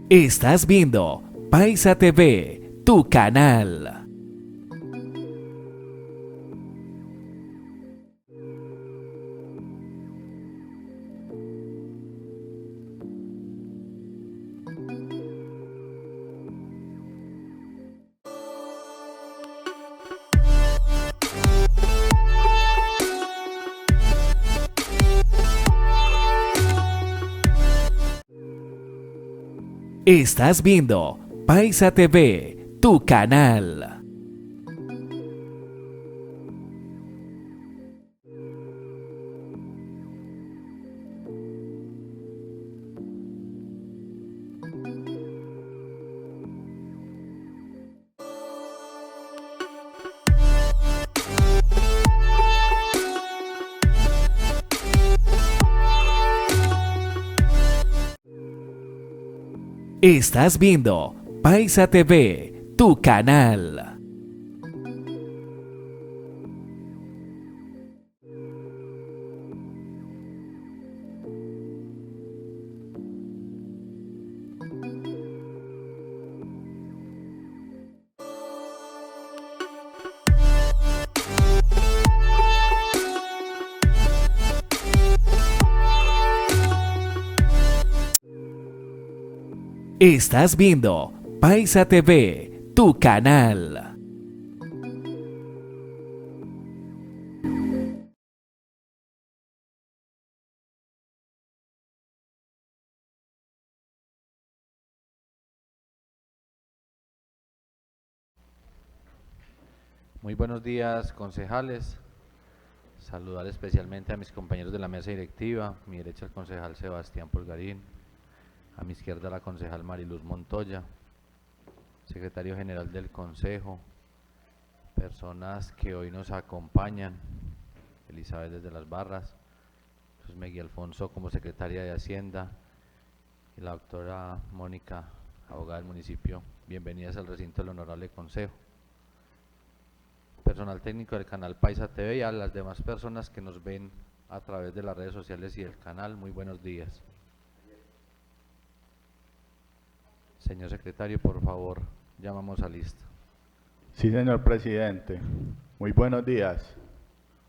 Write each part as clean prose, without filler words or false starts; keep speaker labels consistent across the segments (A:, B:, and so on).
A: Estás viendo Paisa TV, tu canal. Estás viendo Paisa TV, tu canal. Estás viendo Paisa TV, tu canal. Estás viendo Paisa TV, tu canal.
B: Muy buenos días, concejales. Saludar especialmente a mis compañeros de la mesa directiva. A mi derecha el concejal Sebastián Pulgarín, a mi izquierda la concejal Mariluz Montoya, secretario general del consejo, personas que hoy nos acompañan, Elizabeth desde las Barras, Megui Alfonso como secretaria de Hacienda y la doctora Mónica, abogada del municipio. Bienvenidas al recinto del honorable consejo. Personal técnico del canal Paisa TV y a las demás personas que nos ven a través de las redes sociales y del canal, muy buenos días. Señor secretario, por favor, llamamos a lista.
C: Sí, señor presidente. Muy buenos días.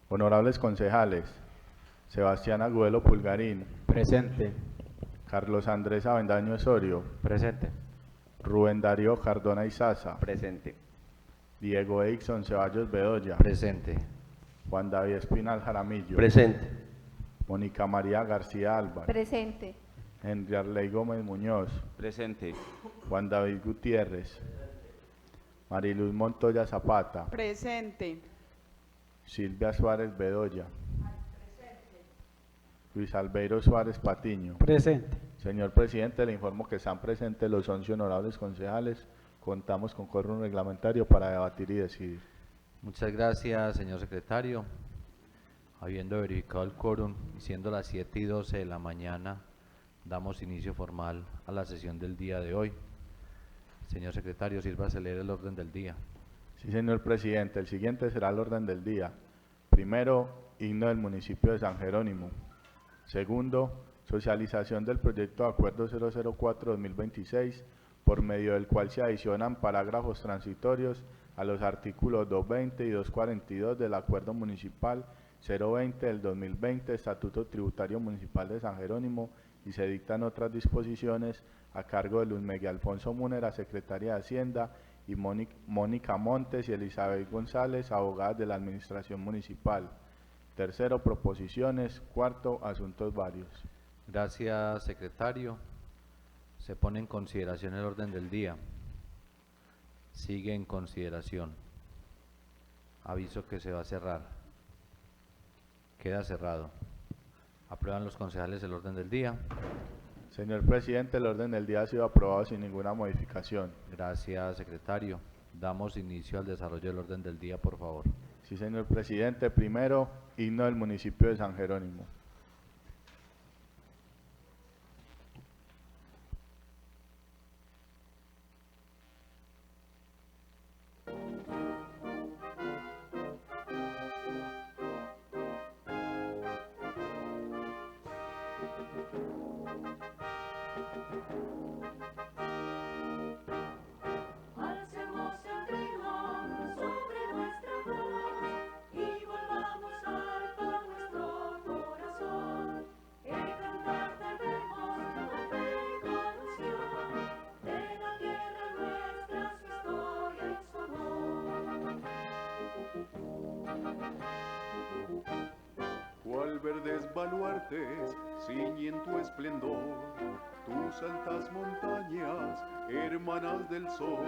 C: Honorables concejales, Sebastián Agüelo Pulgarín.
D: Presente.
C: Carlos Andrés Avendaño Osorio.
D: Presente.
C: Rubén Darío Cardona Izaza.
D: Presente.
C: Diego Exxon Ceballos Bedoya.
B: Presente.
C: Juan David Espinal Jaramillo.
D: Presente.
C: Mónica María García Álvarez.
E: Presente.
C: Henry Arley Gómez Muñoz.
D: Presente.
C: Juan David Gutiérrez. Mariluz Montoya Zapata.
F: Presente.
C: Silvia Suárez Bedoya. Luis Albeiro Suárez Patiño.
D: Presente.
C: Señor presidente, le informo que están presentes los 11 honorables concejales. Contamos con quórum reglamentario para debatir y decidir.
B: Muchas gracias, señor secretario. Habiendo verificado el quórum, siendo las 7:12 de la mañana, damos inicio formal a la sesión del día de hoy. Señor secretario, sírvase leer el orden del día.
C: Sí, señor presidente. El siguiente será el orden del día. Primero, himno del municipio de San Jerónimo. Segundo, socialización del proyecto de acuerdo 004-2026, por medio del cual se adicionan parágrafos transitorios a los artículos 220 y 242 del Acuerdo Municipal 020 del 2020, Estatuto Tributario Municipal de San Jerónimo, y se dictan otras disposiciones a cargo de Luz Megui Alfonso Múnera, secretaria de Hacienda, y Mónica Montes y Elizabeth González, abogadas de la Administración Municipal. Tercero, proposiciones. Cuarto, asuntos varios.
B: Gracias, secretario. Se pone en consideración el orden del día. Sigue en consideración. Aviso que se va a cerrar. Queda cerrado. ¿Aprueban los concejales el orden del día?
C: Señor presidente, el orden del día ha sido aprobado sin ninguna modificación.
B: Gracias, secretario. Damos inicio al desarrollo del orden del día, por favor.
C: Sí, señor presidente. Primero, himno del municipio de San Jerónimo.
D: verdes baluartes ciñen tu esplendor, tus altas montañas, hermanas del sol,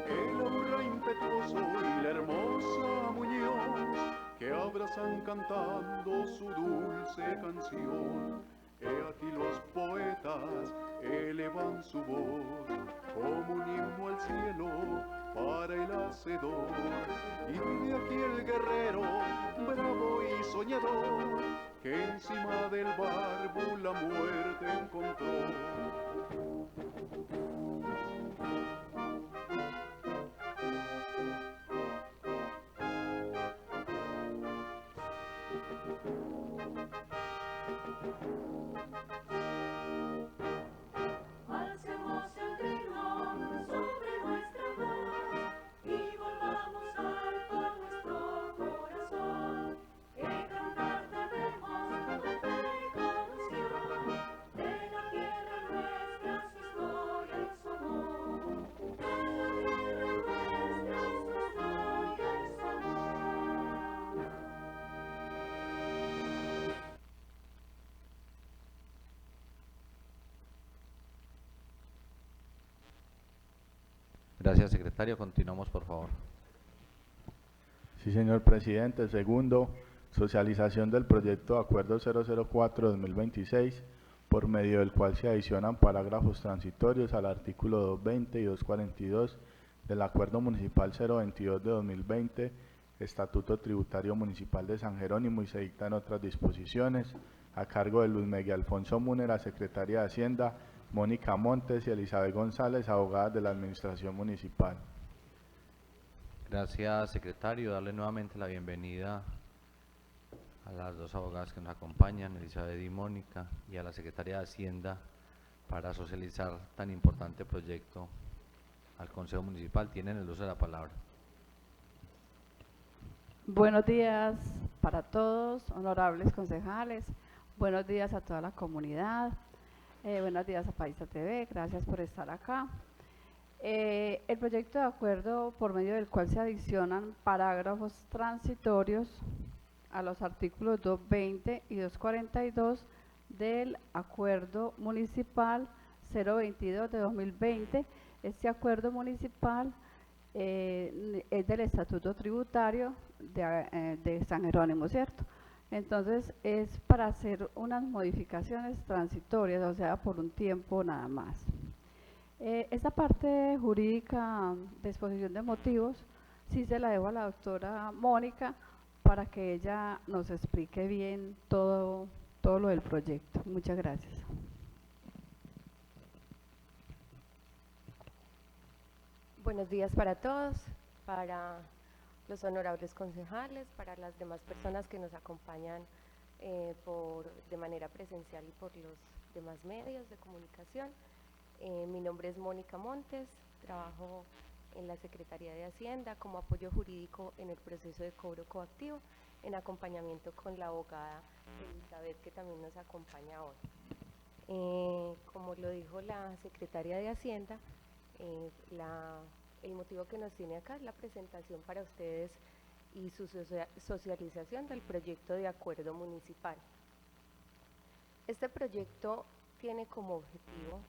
D: el aura impetuoso y la hermosa Muñoz, que abrazan cantando su dulce canción. He aquí los poetas elevan su voz como un himno al cielo para el hacedor. Y de aquí el guerrero, bravo y soñador, que encima del barbo la muerte encontró.
E: Alcemos el grito sobre nuestra voz y volvamos alto a nuestro corazón, que cantar debemos con fe y con unción, de la tierra nuestra su historia y su amor, de la tierra nuestra su historia y su amor.
B: Gracias, secretario. Continuamos, por favor.
C: Sí, señor presidente. Segundo, socialización del proyecto de acuerdo 004-2026, por medio del cual se adicionan parágrafos transitorios al artículo 220 y 242 del acuerdo municipal 022 de 2020, Estatuto Tributario Municipal de San Jerónimo, y se dictan otras disposiciones, a cargo de Luis Miguel Alfonso Múnera, secretaria de Hacienda, Mónica Montes y Elizabeth González, abogadas de la Administración Municipal.
B: Gracias, secretario. Darle nuevamente la bienvenida a las dos abogadas que nos acompañan, Elizabeth y Mónica, y a la secretaria de Hacienda para socializar tan importante proyecto al Consejo Municipal. Tienen el uso de la palabra.
F: Buenos días para todos, honorables concejales. Buenos días a toda la comunidad. Buenos días a Paisa TV, gracias por estar acá. El proyecto de acuerdo por medio del cual se adicionan parágrafos transitorios a los artículos 220 y 242 del acuerdo municipal 022 de 2020. Este acuerdo municipal es del Estatuto Tributario de San Jerónimo, ¿cierto? Entonces es para hacer unas modificaciones transitorias, o sea, por un tiempo nada más. Esta parte jurídica de exposición de motivos sí se la debo a la doctora Mónica para que ella nos explique bien todo lo del proyecto. Muchas gracias.
G: Buenos días para todos, para los honorables concejales, para las demás personas que nos acompañan de manera presencial y por los demás medios de comunicación. Mi nombre es Mónica Montes, trabajo en la Secretaría de Hacienda como apoyo jurídico en el proceso de cobro coactivo, en acompañamiento con la abogada Elizabeth, que también nos acompaña hoy. Como lo dijo la Secretaria de Hacienda, el motivo que nos tiene acá es la presentación para ustedes y su socialización del proyecto de acuerdo municipal. Este proyecto tiene como objetivo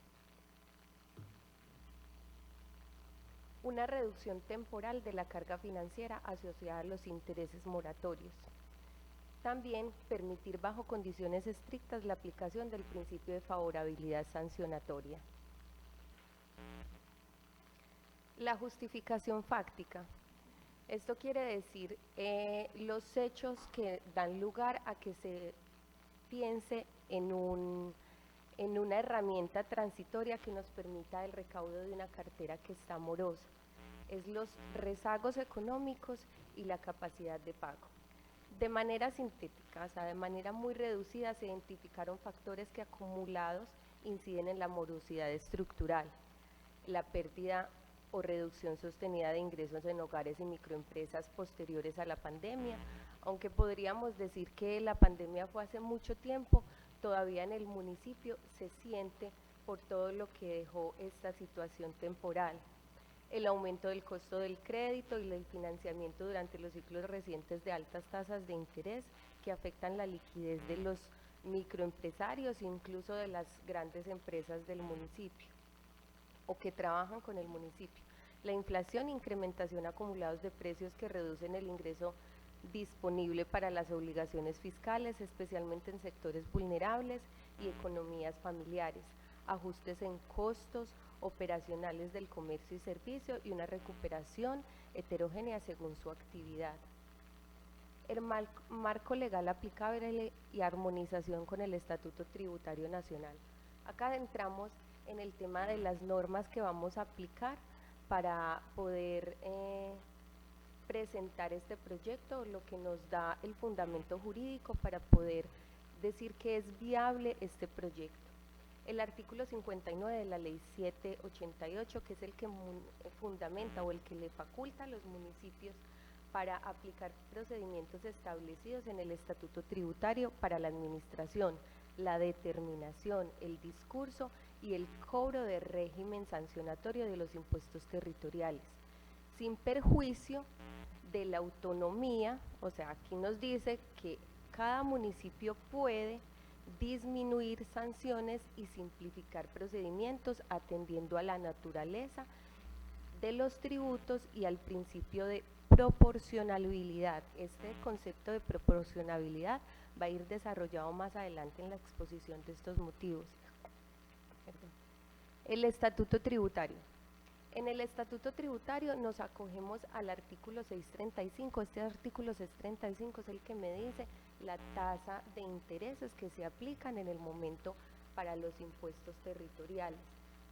G: una reducción temporal de la carga financiera asociada a los intereses moratorios. También permitir bajo condiciones estrictas la aplicación del principio de favorabilidad sancionatoria. La justificación fáctica. Esto quiere decir los hechos que dan lugar a que se piense en una herramienta transitoria que nos permita el recaudo de una cartera que está morosa. Es los rezagos económicos y la capacidad de pago. De manera sintética, o sea, de manera muy reducida, se identificaron factores que acumulados inciden en la morosidad estructural, la pérdida o reducción sostenida de ingresos en hogares y microempresas posteriores a la pandemia, aunque podríamos decir que la pandemia fue hace mucho tiempo, todavía en el municipio se siente por todo lo que dejó esta situación temporal. El aumento del costo del crédito y del financiamiento durante los ciclos recientes de altas tasas de interés que afectan la liquidez de los microempresarios, incluso de las grandes empresas del municipio o que trabajan con el municipio. La inflación, incrementación acumulados de precios que reducen el ingreso disponible para las obligaciones fiscales, especialmente en sectores vulnerables y economías familiares, ajustes en costos operacionales del comercio y servicio y una recuperación heterogénea según su actividad. El marco legal aplicable y armonización con el Estatuto Tributario Nacional. Acá entramos en el tema de las normas que vamos a aplicar para poder presentar este proyecto, lo que nos da el fundamento jurídico para poder decir que es viable este proyecto. El artículo 59 de la Ley 788, que es el que fundamenta o el que le faculta a los municipios para aplicar procedimientos establecidos en el Estatuto Tributario para la administración, la determinación, el discurso y el cobro de régimen sancionatorio de los impuestos territoriales, sin perjuicio de la autonomía. O sea, aquí nos dice que cada municipio puede disminuir sanciones y simplificar procedimientos atendiendo a la naturaleza de los tributos y al principio de proporcionalidad. Este concepto de proporcionalidad va a ir desarrollado más adelante en la exposición de estos motivos. El Estatuto Tributario. En el Estatuto Tributario nos acogemos al artículo 635. Este artículo 635 es el que me dice la tasa de intereses que se aplican en el momento para los impuestos territoriales.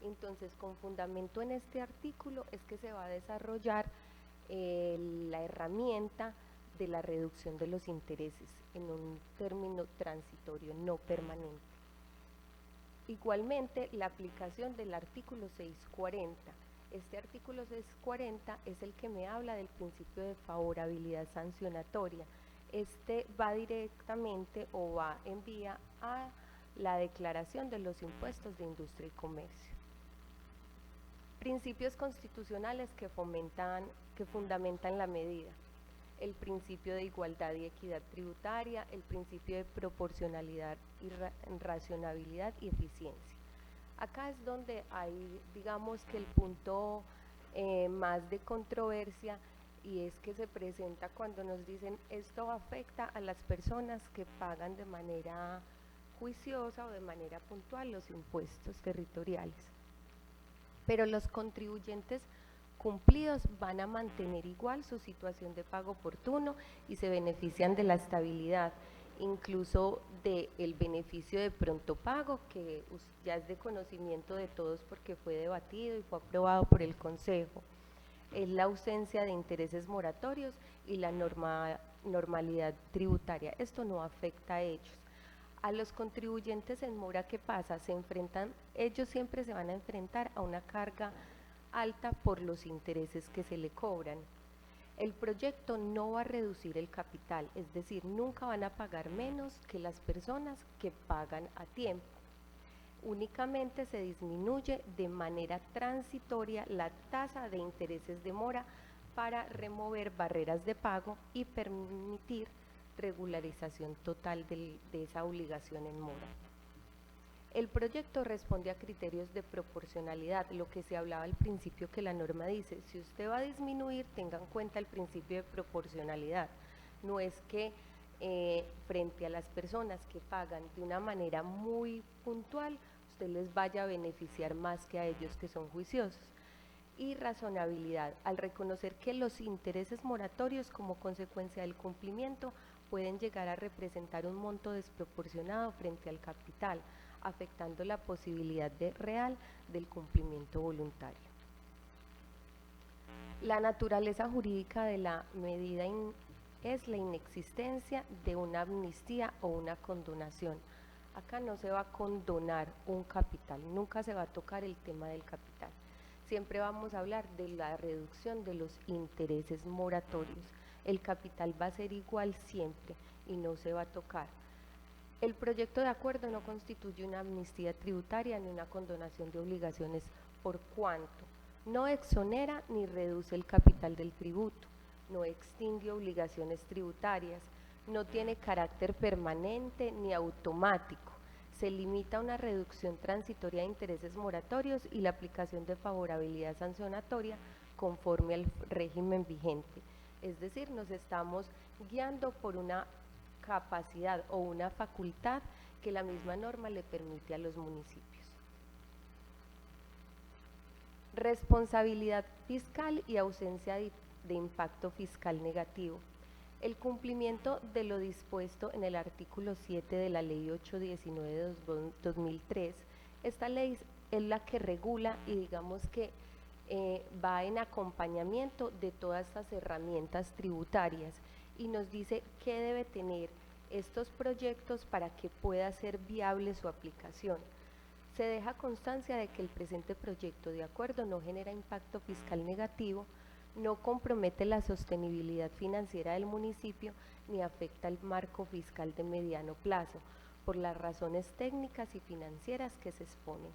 G: Entonces, con fundamento en este artículo es que se va a desarrollar la herramienta de la reducción de los intereses en un término transitorio, no permanente. Igualmente, la aplicación del artículo 640. Este artículo 640 es el que me habla del principio de favorabilidad sancionatoria. Este va directamente o va en vía a la declaración de los impuestos de industria y comercio. Principios constitucionales que fundamentan la medida. El principio de igualdad y equidad tributaria, el principio de proporcionalidad y racionalidad y eficiencia. Acá es donde hay, digamos que el punto más de controversia, y es que se presenta cuando nos dicen esto afecta a las personas que pagan de manera juiciosa o de manera puntual los impuestos territoriales. Pero los contribuyentes cumplidos van a mantener igual su situación de pago oportuno y se benefician de la estabilidad, incluso del beneficio de pronto pago, que ya es de conocimiento de todos porque fue debatido y fue aprobado por el Consejo. Es la ausencia de intereses moratorios y la normalidad tributaria. Esto no afecta a ellos. A los contribuyentes en mora, ¿qué pasa? Ellos siempre se van a enfrentar a una carga alta por los intereses que se le cobran. El proyecto no va a reducir el capital, es decir, nunca van a pagar menos que las personas que pagan a tiempo. Únicamente se disminuye de manera transitoria la tasa de intereses de mora para remover barreras de pago y permitir regularización total de esa obligación en mora. El proyecto responde a criterios de proporcionalidad, lo que se hablaba al principio, que la norma dice, si usted va a disminuir, tenga en cuenta el principio de proporcionalidad. No es que frente a las personas que pagan de una manera muy puntual, usted les vaya a beneficiar más que a ellos que son juiciosos. Y razonabilidad, al reconocer que los intereses moratorios como consecuencia del cumplimiento pueden llegar a representar un monto desproporcionado frente al capital, afectando la posibilidad real del cumplimiento voluntario. La naturaleza jurídica de la medida es la inexistencia de una amnistía o una condonación. Acá no se va a condonar un capital, nunca se va a tocar el tema del capital. Siempre vamos a hablar de la reducción de los intereses moratorios. El capital va a ser igual siempre y no se va a tocar. El proyecto de acuerdo no constituye una amnistía tributaria ni una condonación de obligaciones, por cuanto no exonera ni reduce el capital del tributo, no extingue obligaciones tributarias, no tiene carácter permanente ni automático. Se limita a una reducción transitoria de intereses moratorios y la aplicación de favorabilidad sancionatoria conforme al régimen vigente. Es decir, nos estamos guiando por una capacidad o una facultad que la misma norma le permite a los municipios. Responsabilidad fiscal y ausencia de impacto fiscal negativo. El cumplimiento de lo dispuesto en el artículo 7 de la Ley 819 de 2003, esta ley es la que regula y digamos que va en acompañamiento de todas estas herramientas tributarias y nos dice qué debe tener estos proyectos para que pueda ser viable su aplicación. Se deja constancia de que el presente proyecto de acuerdo no genera impacto fiscal negativo, no compromete la sostenibilidad financiera del municipio ni afecta el marco fiscal de mediano plazo, por las razones técnicas y financieras que se exponen.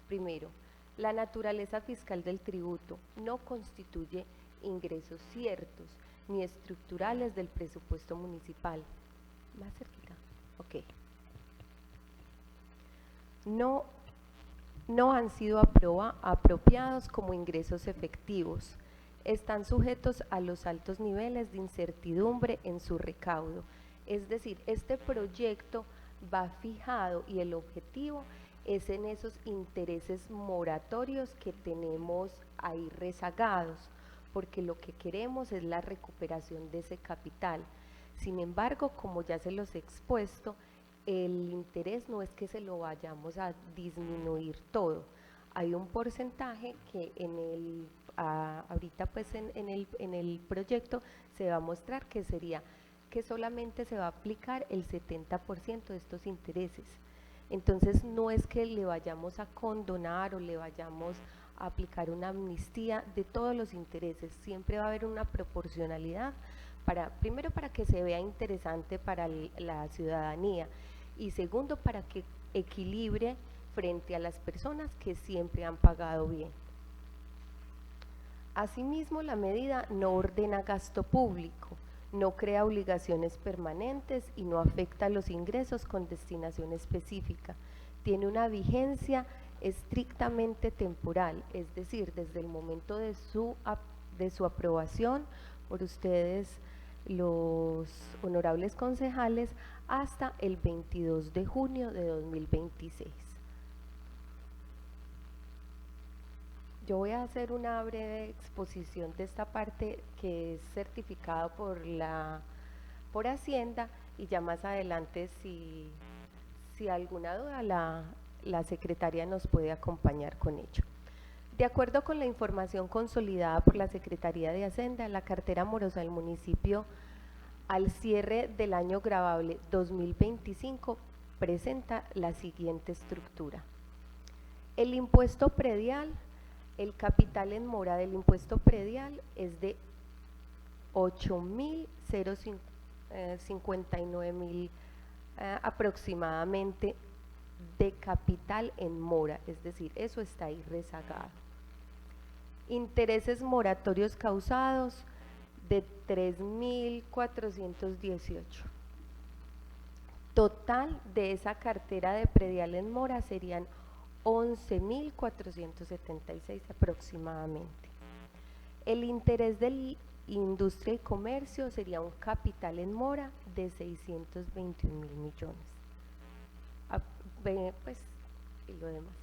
G: Primero, la naturaleza fiscal del tributo no constituye ingresos ciertos ni estructurales del presupuesto municipal. Más cerquita. Ok. No han sido apropiados como ingresos efectivos. Están sujetos a los altos niveles de incertidumbre en su recaudo. Es decir, este proyecto va fijado y el objetivo es en esos intereses moratorios que tenemos ahí rezagados, porque lo que queremos es la recuperación de ese capital. Sin embargo, como ya se los he expuesto, el interés no es que se lo vayamos a disminuir todo. Hay un porcentaje que ahorita pues en el proyecto se va a mostrar que sería que solamente se va a aplicar el 70% de estos intereses. Entonces no es que le vayamos a condonar o le vayamos a aplicar una amnistía de todos los intereses, siempre va a haber una proporcionalidad primero para que se vea interesante para la ciudadanía y segundo para que equilibre frente a las personas que siempre han pagado bien. Asimismo, la medida no ordena gasto público, no crea obligaciones permanentes y no afecta los ingresos con destinación específica. Tiene una vigencia estrictamente temporal, es decir, desde el momento de su aprobación por ustedes, los honorables concejales, hasta el 22 de junio de 2026. Yo voy a hacer una breve exposición de esta parte que es certificado por Hacienda y ya más adelante si alguna duda la secretaria nos puede acompañar con ello. De acuerdo con la información consolidada por la Secretaría de Hacienda, la cartera morosa del municipio al cierre del año gravable 2025 presenta la siguiente estructura. El impuesto predial, el capital en mora del impuesto predial es de 8.059.000 aproximadamente de capital en mora, es decir, eso está ahí rezagado. Intereses moratorios causados de 3.418. Total de esa cartera de predial en mora serían 11.476 aproximadamente. El interés de industria y comercio sería un capital en mora de 621.000 millones. Pues, y lo demás.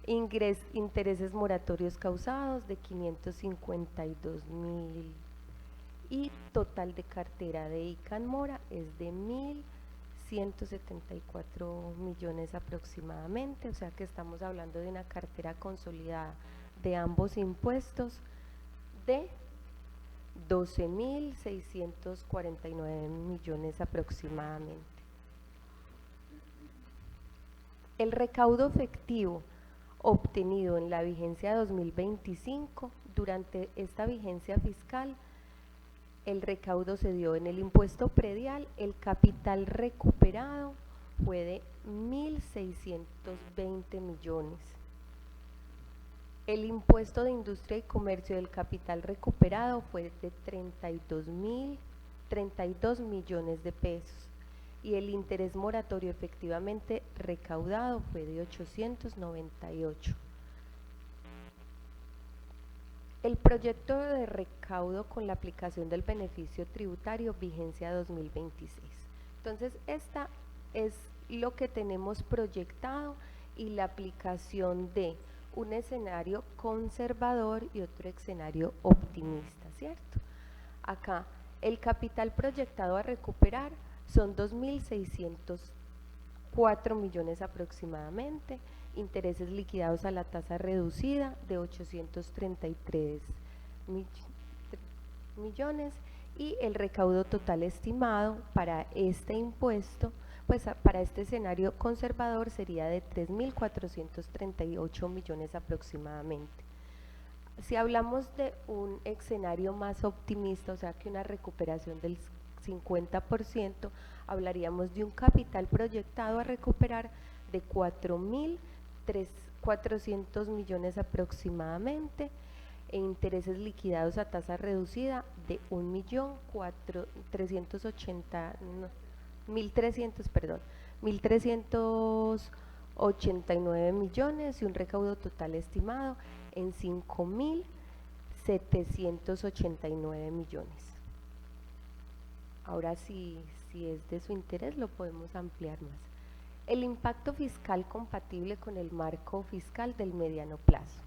G: Intereses moratorios causados de 552.000 y total de cartera de ICA en mora es de 1.174 millones aproximadamente, o sea que estamos hablando de una cartera consolidada de ambos impuestos de 12.649 millones aproximadamente. El recaudo efectivo obtenido en la vigencia 2025, durante esta vigencia fiscal, el recaudo se dio en el impuesto predial, el capital recuperado fue de 1.620 millones. El impuesto de industria y comercio del capital recuperado fue de 32.000 32 millones de pesos y el interés moratorio efectivamente recaudado fue de 898. El proyecto de recaudo con la aplicación del beneficio tributario vigencia 2026. Entonces, esta es lo que tenemos proyectado y la aplicación de un escenario conservador y otro escenario optimista, ¿cierto? Acá, el capital proyectado a recuperar son 2.604 millones aproximadamente, intereses liquidados a la tasa reducida de 833 millones y el recaudo total estimado para este impuesto, pues para este escenario conservador sería de 3.438 millones aproximadamente. Si hablamos de un escenario más optimista, o sea que una recuperación del 50%, hablaríamos de un capital proyectado a recuperar de 4.400 millones aproximadamente e intereses liquidados a tasa reducida de 1.389 millones y un recaudo total estimado en 5.789 millones. Ahora si es de su interés lo podemos ampliar más. El impacto fiscal compatible con el marco fiscal del mediano plazo.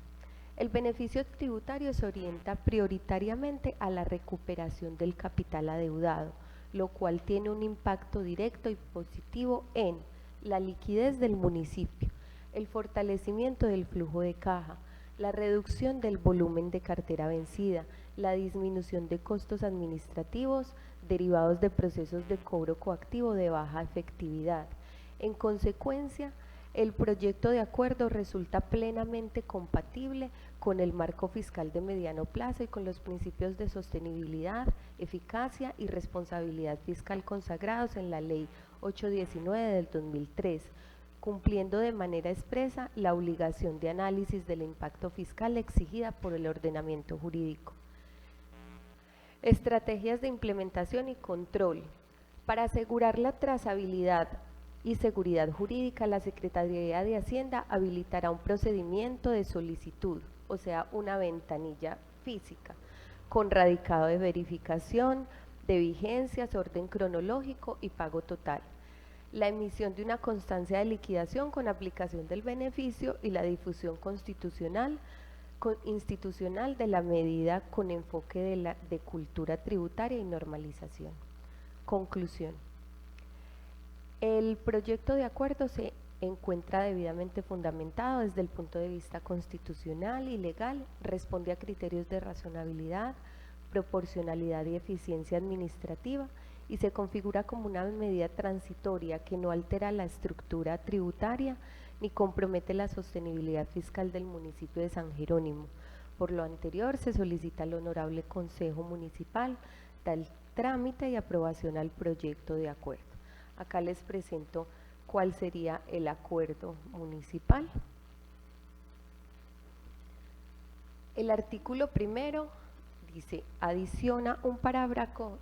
G: El beneficio tributario se orienta prioritariamente a la recuperación del capital adeudado, lo cual tiene un impacto directo y positivo en la liquidez del municipio, el fortalecimiento del flujo de caja, la reducción del volumen de cartera vencida, la disminución de costos administrativos derivados de procesos de cobro coactivo de baja efectividad. En consecuencia, el proyecto de acuerdo resulta plenamente compatible con el marco fiscal de mediano plazo y con los principios de sostenibilidad, eficacia y responsabilidad fiscal consagrados en la Ley 819 del 2003, cumpliendo de manera expresa la obligación de análisis del impacto fiscal exigida por el ordenamiento jurídico. Estrategias de implementación y control. Para asegurar la trazabilidad y seguridad jurídica, la Secretaría de Hacienda habilitará un procedimiento de solicitud, o sea, una ventanilla física, con radicado de verificación, de vigencias, orden cronológico y pago total. La emisión de una constancia de liquidación con aplicación del beneficio y la difusión institucional de la medida con enfoque de cultura tributaria y normalización. Conclusión. El proyecto de acuerdo se encuentra debidamente fundamentado desde el punto de vista constitucional y legal, responde a criterios de razonabilidad, proporcionalidad y eficiencia administrativa y se configura como una medida transitoria que no altera la estructura tributaria ni compromete la sostenibilidad fiscal del municipio de San Jerónimo. Por lo anterior, se solicita al Honorable Consejo Municipal tal trámite y aprobación al proyecto de acuerdo. Acá les presento cuál sería el acuerdo municipal. El artículo primero dice, adiciona un parágrafo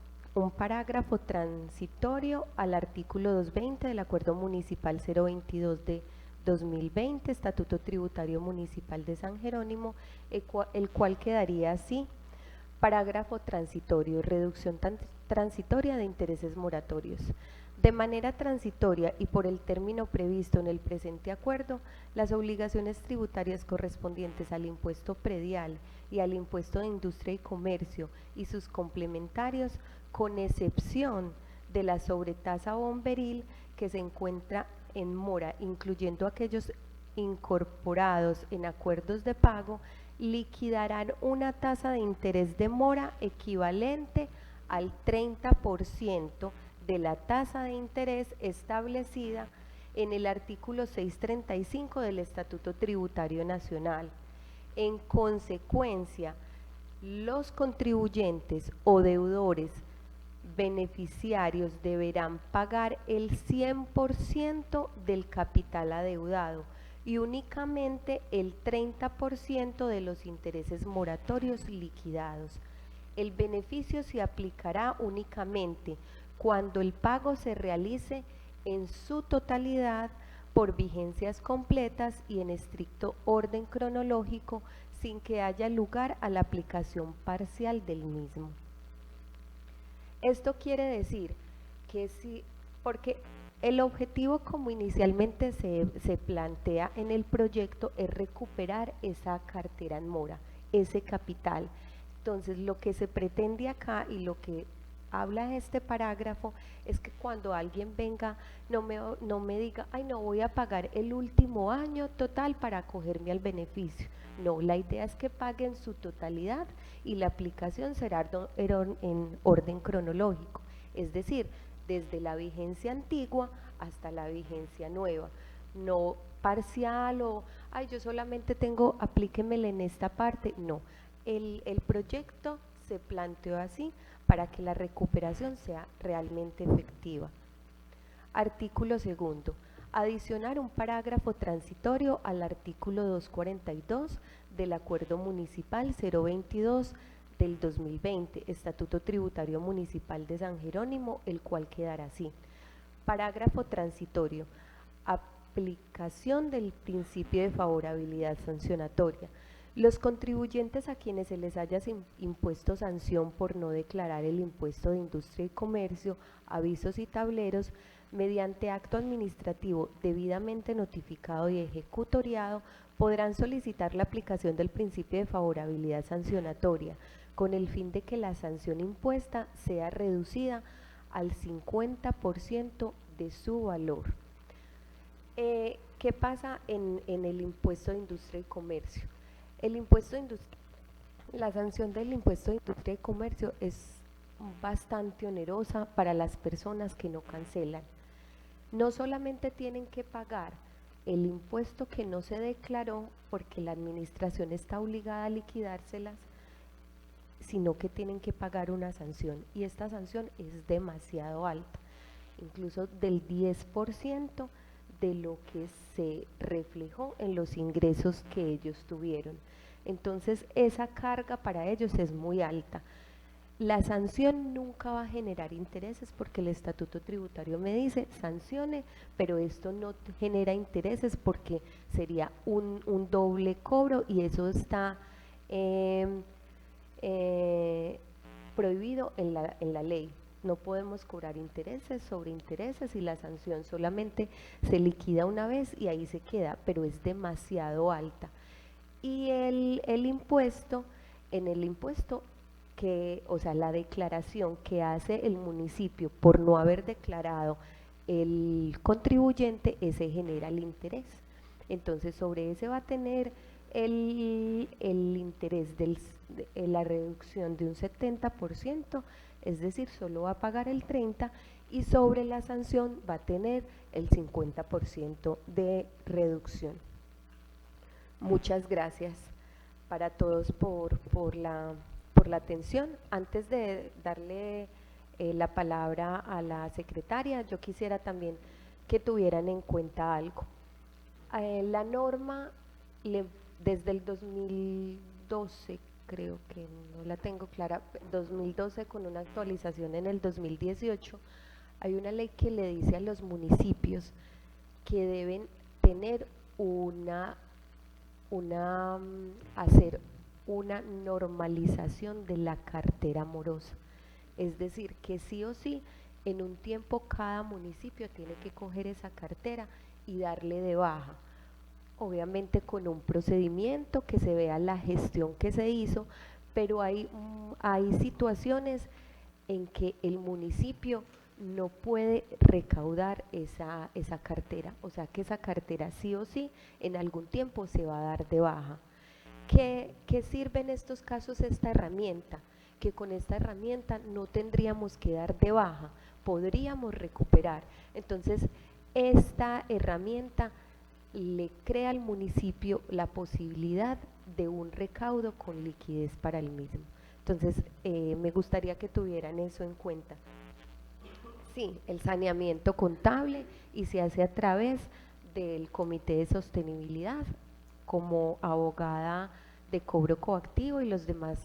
G: transitorio al artículo 220 del Acuerdo Municipal 022 de 2020, Estatuto Tributario Municipal de San Jerónimo, el cual quedaría así. Parágrafo transitorio, reducción transitoria de intereses moratorios. De manera transitoria y por el término previsto en el presente acuerdo, las obligaciones tributarias correspondientes al impuesto predial y al impuesto de industria y comercio y sus complementarios, con excepción de la sobretasa bomberil que se encuentra en mora, incluyendo aquellos incorporados en acuerdos de pago, liquidarán una tasa de interés de mora equivalente al 30% de la tasa de interés establecida en el artículo 635 del Estatuto Tributario Nacional. En consecuencia, los contribuyentes o deudores beneficiarios deberán pagar el 100% del capital adeudado y únicamente el 30% de los intereses moratorios liquidados. El beneficio se aplicará únicamente cuando el pago se realice en su totalidad por vigencias completas y en estricto orden cronológico, sin que haya lugar a la aplicación parcial del mismo. Esto quiere decir que si, porque el objetivo como inicialmente se plantea en el proyecto es recuperar esa cartera en mora, ese capital. Entonces lo que se pretende acá y lo que habla este parágrafo es que cuando alguien venga no me diga, ay, no voy a pagar el último año total para acogerme al beneficio. No, la idea es que paguen su totalidad y la aplicación será en orden cronológico, es decir, desde la vigencia antigua hasta la vigencia nueva, no parcial o, ay, yo solamente tengo, aplíquemela en esta parte, no. El proyecto se planteó así para que la recuperación sea realmente efectiva. Artículo segundo. Adicionar un parágrafo transitorio al artículo 242 del Acuerdo Municipal 022 del 2020, Estatuto Tributario Municipal de San Jerónimo, el cual quedará así. Parágrafo transitorio. Aplicación del principio de favorabilidad sancionatoria. Los contribuyentes a quienes se les haya impuesto sanción por no declarar el impuesto de industria y comercio, avisos y tableros, mediante acto administrativo debidamente notificado y ejecutoriado, podrán solicitar la aplicación del principio de favorabilidad sancionatoria, con el fin de que la sanción impuesta sea reducida al 50% de su valor. ¿Qué pasa en el impuesto de industria y comercio? El impuesto de industria, la sanción del impuesto de industria y comercio es bastante onerosa para las personas que no cancelan. No solamente tienen que pagar el impuesto que no se declaró porque la administración está obligada a liquidárselas, sino que tienen que pagar una sanción, y esta sanción es demasiado alta, incluso del 10% de lo que se reflejó en los ingresos que ellos tuvieron. Entonces esa carga para ellos es muy alta. La sanción nunca va a generar intereses porque el estatuto tributario me dice sancione, pero esto no genera intereses porque sería un doble cobro y eso está prohibido en la ley. No podemos cobrar intereses sobre intereses y la sanción solamente se liquida una vez y ahí se queda, pero es demasiado alta. Y el impuesto, en el impuesto que, o sea, la declaración que hace el municipio por no haber declarado el contribuyente, ese genera el interés. Entonces sobre ese va a tener el interés de la reducción de un 70%, es decir, solo va a pagar el 30% y sobre la sanción va a tener el 50% de reducción. Muchas gracias para todos por la atención. Antes de darle la palabra a la secretaria, yo quisiera también que tuvieran en cuenta algo. La norma desde el 2012, creo que no la tengo clara, 2012 con una actualización en el 2018, hay una ley que le dice a los municipios que deben tener hacer una normalización de la cartera morosa, es decir, que sí o sí en un tiempo cada municipio tiene que coger esa cartera y darle de baja, obviamente con un procedimiento que se vea la gestión que se hizo, pero hay situaciones en que el municipio no puede recaudar esa cartera, o sea que esa cartera sí o sí en algún tiempo se va a dar de baja. ¿Qué sirve en estos casos esta herramienta? Que con esta herramienta no tendríamos que dar de baja, podríamos recuperar. Entonces esta herramienta le crea al municipio la posibilidad de un recaudo con liquidez para el mismo. Entonces me gustaría que tuvieran eso en cuenta. Sí, el saneamiento contable y se hace a través del Comité de Sostenibilidad. Como abogada de cobro coactivo y los demás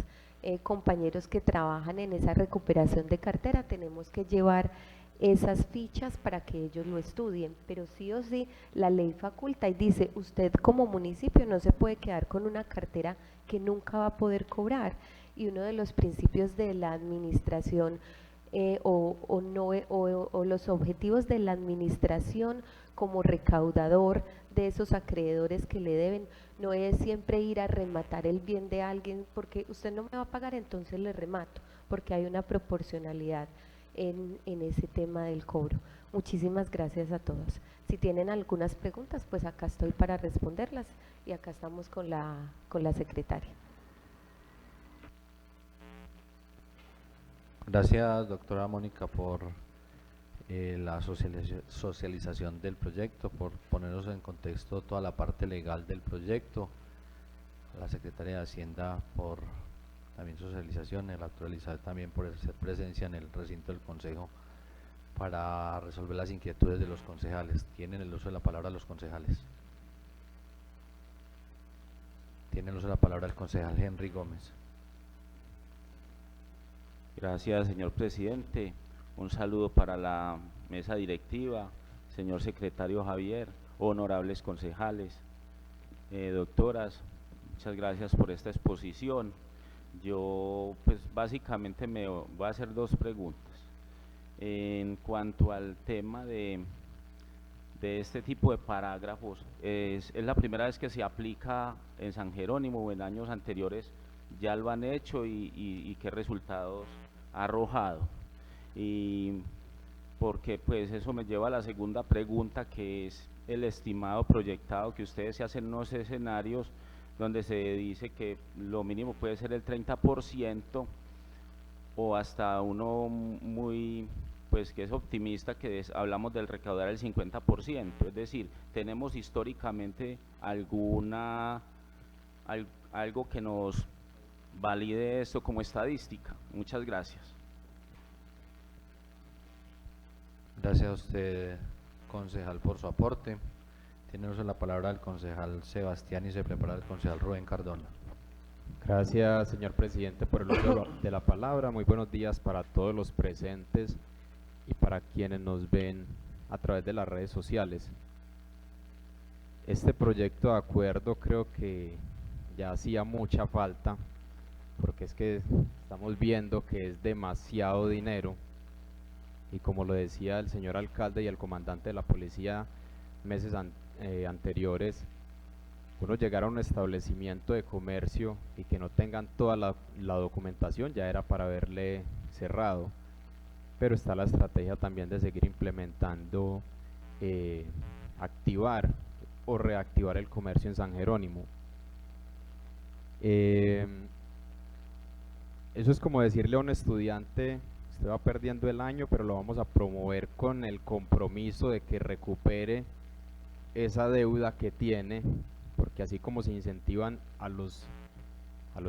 G: compañeros que trabajan en esa recuperación de cartera tenemos que llevar esas fichas para que ellos lo estudien, pero sí o sí la ley faculta y dice, usted como municipio no se puede quedar con una cartera que nunca va a poder cobrar, y uno de los principios de la administración o los objetivos de la administración como recaudador de esos acreedores que le deben, no es siempre ir a rematar el bien de alguien porque usted no me va a pagar, entonces le remato, porque hay una proporcionalidad en ese tema del cobro. Muchísimas gracias a todos. Si tienen algunas preguntas, pues acá estoy para responderlas y acá estamos con la secretaria.
B: Gracias, doctora Mónica, por la socialización del proyecto, por ponernos en contexto toda la parte legal del proyecto. A la secretaria de Hacienda por también socialización, el actualizar también por hacer presencia en el recinto del Consejo para resolver las inquietudes de los concejales. Tienen el uso de la palabra los concejales. Tiene el uso de la palabra el concejal Henry Gómez.
H: Gracias, señor presidente. Un saludo para la mesa directiva, señor secretario Javier, honorables concejales, doctoras, muchas gracias por esta exposición. Yo, pues básicamente me voy a hacer dos preguntas. En cuanto al tema de este tipo de parágrafos, es la primera vez que se aplica en San Jerónimo o en años anteriores ya lo han hecho y qué resultados ha arrojado. Y porque pues eso me lleva a la segunda pregunta, que es el estimado proyectado que ustedes se hacen en unos escenarios donde se dice que lo mínimo puede ser el 30% o hasta uno muy, pues que es optimista, que hablamos del recaudar el 50%, es decir, tenemos históricamente algo que nos valide esto como estadística. Muchas gracias.
B: Gracias a usted, concejal, por su aporte. Tiene uso de la palabra el concejal Sebastián y se prepara el concejal Rubén Cardona.
I: Gracias, señor presidente, por el uso de la palabra. Muy buenos días para todos los presentes y para quienes nos ven a través de las redes sociales. Este proyecto de acuerdo creo que ya hacía mucha falta, porque es que estamos viendo que es demasiado dinero y como lo decía el señor alcalde y el comandante de la policía meses anteriores, uno llegar a un establecimiento de comercio y que no tengan toda la documentación ya era para haberle cerrado, pero está la estrategia también de seguir implementando, activar o reactivar el comercio en San Jerónimo. Eso es como decirle a un estudiante: usted va perdiendo el año, pero lo vamos a promover con el compromiso de que recupere esa deuda que tiene, porque así como se incentivan a los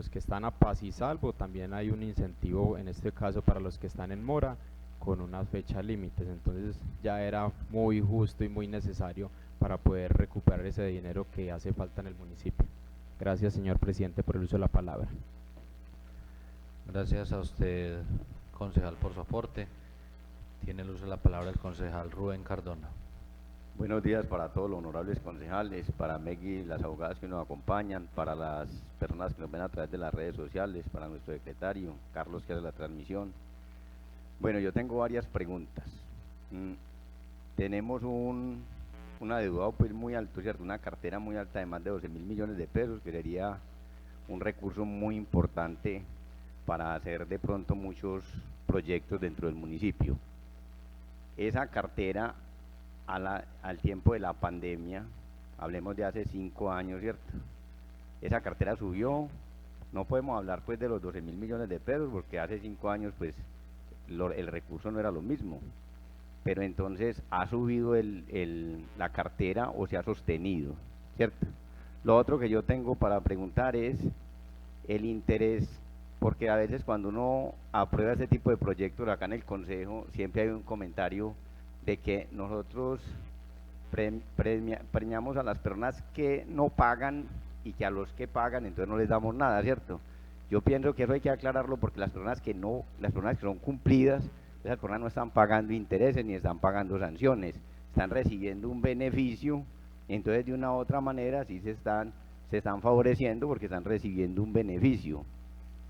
I: que están a paz y salvo, también hay un incentivo en este caso para los que están en mora con unas fechas límites. Entonces ya era muy justo y muy necesario para poder recuperar ese dinero que hace falta en el municipio. Gracias, señor presidente, por el uso de la palabra.
B: Gracias a usted, concejal, por su aporte. Tiene el uso de la palabra el concejal Rubén Cardona.
J: Buenos días para todos los honorables concejales, para Meggy, las abogadas que nos acompañan, para las personas que nos ven a través de las redes sociales, para nuestro secretario, Carlos, que hace la transmisión. Bueno, yo tengo varias preguntas. Tenemos un adeudado pues muy alto, ¿cierto? Una cartera muy alta de más de 12.000 millones de pesos, que sería un recurso muy importante para hacer de pronto muchos proyectos dentro del municipio. Esa cartera al tiempo de la pandemia, hablemos de hace 5 años, ¿cierto? Esa cartera subió, no podemos hablar pues de los 12.000 millones de pesos porque hace 5 años pues el recurso no era lo mismo, pero entonces ha subido la cartera o se ha sostenido, ¿cierto? Lo otro que yo tengo para preguntar es el interés, porque a veces cuando uno aprueba este tipo de proyectos acá en el Consejo, siempre hay un comentario de que nosotros premiamos a las personas que no pagan y que a los que pagan entonces no les damos nada, ¿cierto? Yo pienso que eso hay que aclararlo porque las personas que son cumplidas, esas personas no están pagando intereses ni están pagando sanciones, están recibiendo un beneficio, entonces de una u otra manera sí se están favoreciendo porque están recibiendo un beneficio.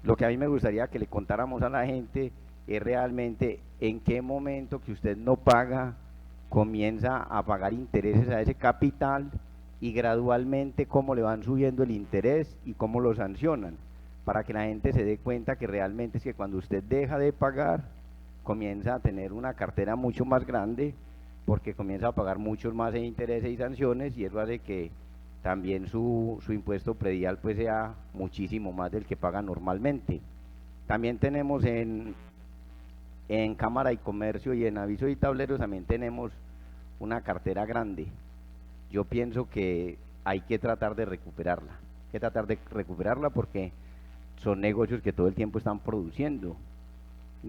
J: Lo que a mí me gustaría que le contáramos a la gente es realmente en qué momento que usted no paga, comienza a pagar intereses a ese capital y gradualmente cómo le van subiendo el interés y cómo lo sancionan, para que la gente se dé cuenta que realmente es que cuando usted deja de pagar, comienza a tener una cartera mucho más grande, porque comienza a pagar muchos más en intereses y sanciones, y eso hace que también su impuesto predial pues sea muchísimo más del que paga normalmente. También tenemos en Cámara y Comercio y en Avisos y Tableros también tenemos una cartera grande. Yo pienso que hay que tratar de recuperarla, porque son negocios que todo el tiempo están produciendo.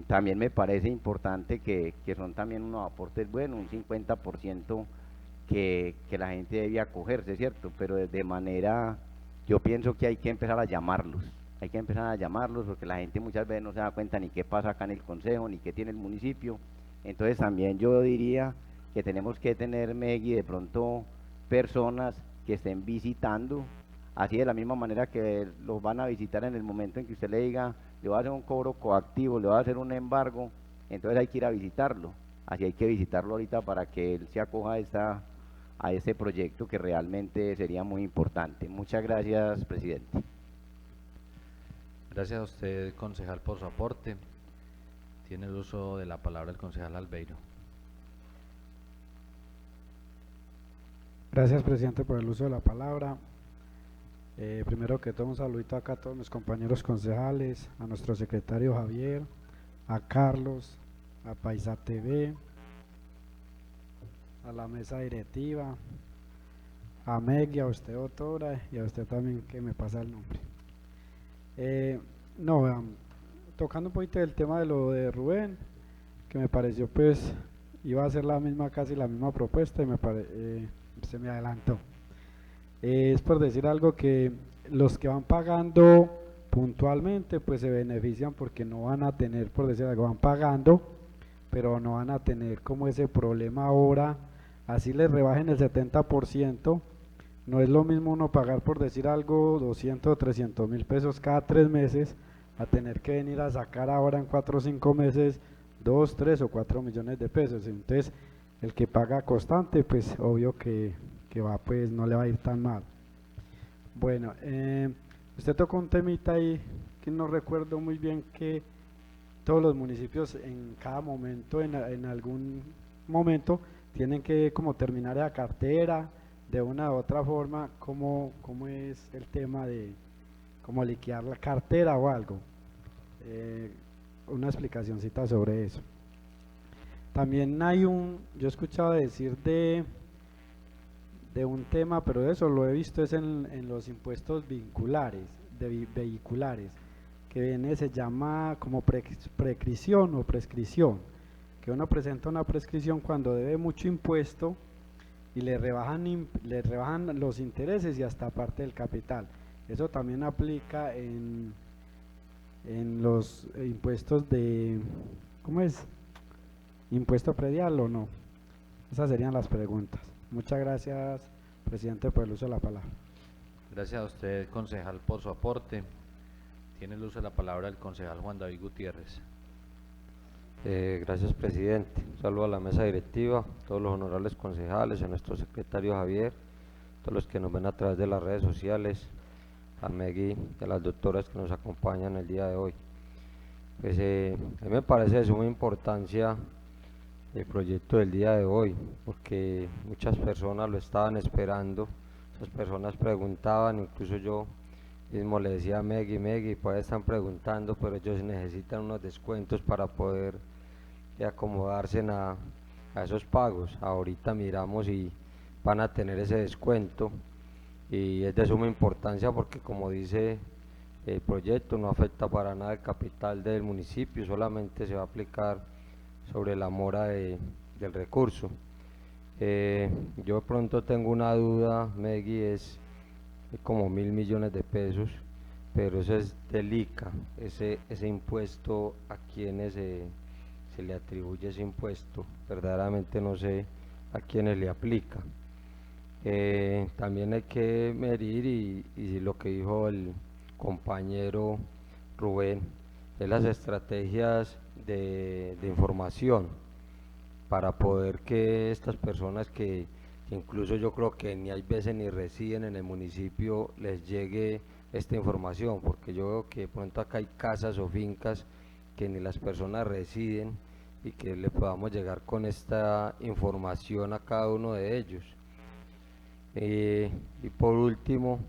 J: También me parece importante que son también unos aportes buenos, un 50% que la gente debe acogerse, ¿cierto? Pero de manera, yo pienso que hay que empezar a llamarlos, porque la gente muchas veces no se da cuenta ni qué pasa acá en el consejo, ni qué tiene el municipio. Entonces también yo diría que tenemos que tener, Megui, de pronto personas que estén visitando, así de la misma manera que los van a visitar en el momento en que usted le diga, le voy a hacer un cobro coactivo, le voy a hacer un embargo, entonces hay que ir a visitarlo. Así hay que visitarlo ahorita para que él se acoja a este proyecto que realmente sería muy importante. Muchas gracias, presidente.
B: Gracias a usted, concejal, por su aporte. Tiene el uso de la palabra el concejal Albeiro.
K: Gracias, presidente, por el uso de la palabra. Primero que todo, un saludito acá a todos mis compañeros concejales, a nuestro secretario Javier, a Carlos, a Paisa TV, a la mesa directiva, a Meg, a usted, doctora, y a usted también que me pasa el nombre. Tocando un poquito el tema de lo de Rubén, que me pareció pues iba a ser casi la misma propuesta y se me adelantó. Es por decir algo que los que van pagando puntualmente pues se benefician porque no van a tener, por decir algo, van pagando, pero no van a tener como ese problema ahora, así les rebajen el 70%, no es lo mismo uno pagar, por decir algo, 200 o 300 mil pesos cada 3 meses, a tener que venir a sacar ahora en 4 o 5 meses 2, 3 o 4 millones de pesos. Entonces el que paga constante pues obvio que va, pues no le va a ir tan mal. Bueno, usted tocó un temita ahí que no recuerdo muy bien, que todos los municipios en cada momento, en algún momento, tienen que como terminar la cartera de una u otra forma. ¿Cómo es el tema de cómo liquidar la cartera o algo? Una explicacióncita sobre eso. También yo he escuchado decir de un tema, pero eso lo he visto es en los impuestos vehiculares, que se llama como prescripción o prescripción, que uno presenta una prescripción cuando debe mucho impuesto y le rebajan los intereses y hasta parte del capital. Eso también aplica en los impuestos de, ¿cómo es? ¿Impuesto predial o no? Esas serían las preguntas. Muchas gracias, presidente, por el uso de la palabra.
B: Gracias a usted, concejal, por su aporte. Tiene el uso de la palabra el concejal Juan David Gutiérrez.
L: Gracias, presidente. Un saludo a la mesa directiva, a todos los honorables concejales, a nuestro secretario Javier, a todos los que nos ven a través de las redes sociales, a Megui y a las doctoras que nos acompañan el día de hoy. Pues a mí me parece de suma importancia el proyecto del día de hoy, porque muchas personas lo estaban esperando, muchas personas preguntaban, incluso yo mismo le decía a Megui, pues están preguntando, pero ellos necesitan unos descuentos para poder acomodarse a esos pagos. Ahorita miramos y van a tener ese descuento, y es de suma importancia porque, como dice el proyecto, no afecta para nada el capital del municipio, solamente se va a aplicar sobre la mora del recurso. Yo de pronto tengo una duda, Megui, es como 1.000 millones de pesos, pero eso es del ICA, ese impuesto, a quienes se le atribuye ese impuesto, verdaderamente no sé a quiénes le aplica. También hay que medir, y lo que dijo el compañero Rubén, es las estrategias de información para poder que estas personas que incluso yo creo que ni hay veces ni residen en el municipio les llegue esta información, porque yo veo que de pronto acá hay casas o fincas que ni las personas residen, y que le podamos llegar con esta información a cada uno de ellos. Y por último,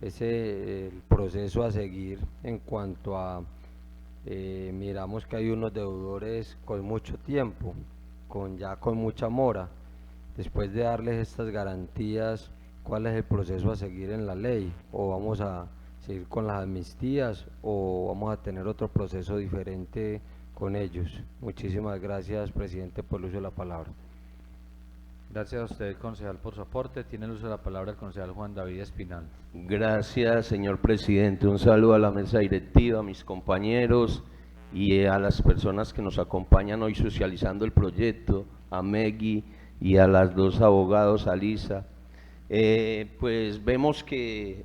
L: el proceso a seguir en cuanto a, miramos que hay unos deudores con mucho tiempo, con mucha mora. Después de darles estas garantías, ¿cuál es el proceso a seguir en la ley? ¿O vamos a seguir con las amnistías, o vamos a tener otro proceso diferente con ellos? Muchísimas gracias, presidente, por el uso de la palabra.
B: Gracias a usted, concejal, por su aporte. Tiene el uso de la palabra el concejal Juan David Espinal.
M: Gracias, señor presidente. Un saludo a la mesa directiva, a mis compañeros y a las personas que nos acompañan hoy socializando el proyecto, a Meggy y a las dos abogados, a Lisa. Pues vemos que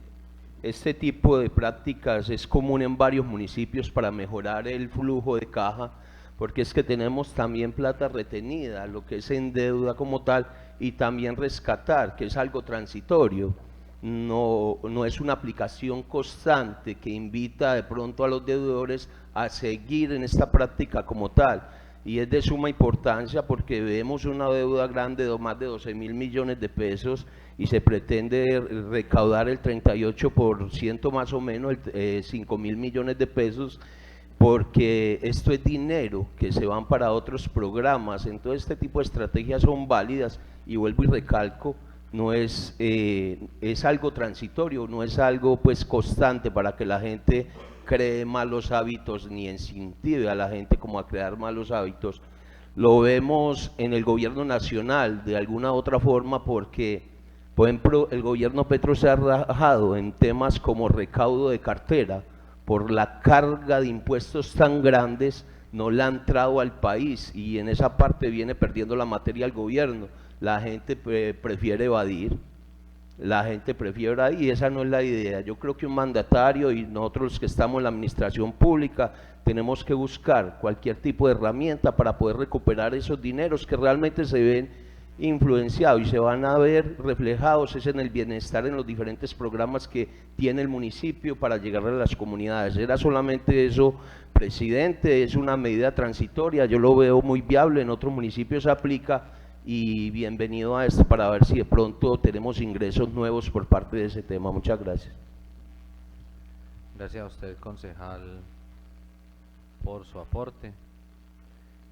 M: este tipo de prácticas es común en varios municipios para mejorar el flujo de caja, porque es que tenemos también plata retenida, lo que es en deuda como tal, y también rescatar, que es algo transitorio. No es una aplicación constante que invita de pronto a los deudores a seguir en esta práctica como tal, y es de suma importancia porque vemos una deuda grande de más de 12.000 millones de pesos y se pretende recaudar el 38% más o menos, 5.000 millones de pesos, porque esto es dinero que se van para otros programas. Entonces este tipo de estrategias son válidas, y vuelvo y recalco, no es, es algo transitorio, no es algo pues constante para que la gente cree malos hábitos ni incentive a la gente como a crear malos hábitos. Lo vemos en el gobierno nacional de alguna otra forma, porque por ejemplo el gobierno Petro se ha rajado en temas como recaudo de cartera por la carga de impuestos tan grandes, no la ha entrado al país, y en esa parte viene perdiendo la materia el gobierno. La gente prefiere evadir, y esa no es la idea. Yo creo que un mandatario y nosotros los que estamos en la administración pública tenemos que buscar cualquier tipo de herramienta para poder recuperar esos dineros que realmente se ven influenciados y se van a ver reflejados en el bienestar en los diferentes programas que tiene el municipio para llegar a las comunidades. Era solamente eso, presidente, es una medida transitoria, yo lo veo muy viable, en otros municipios se aplica, y bienvenido a esto para ver si de pronto tenemos ingresos nuevos por parte de ese tema. Muchas gracias.
B: Gracias a usted, concejal, por su aporte.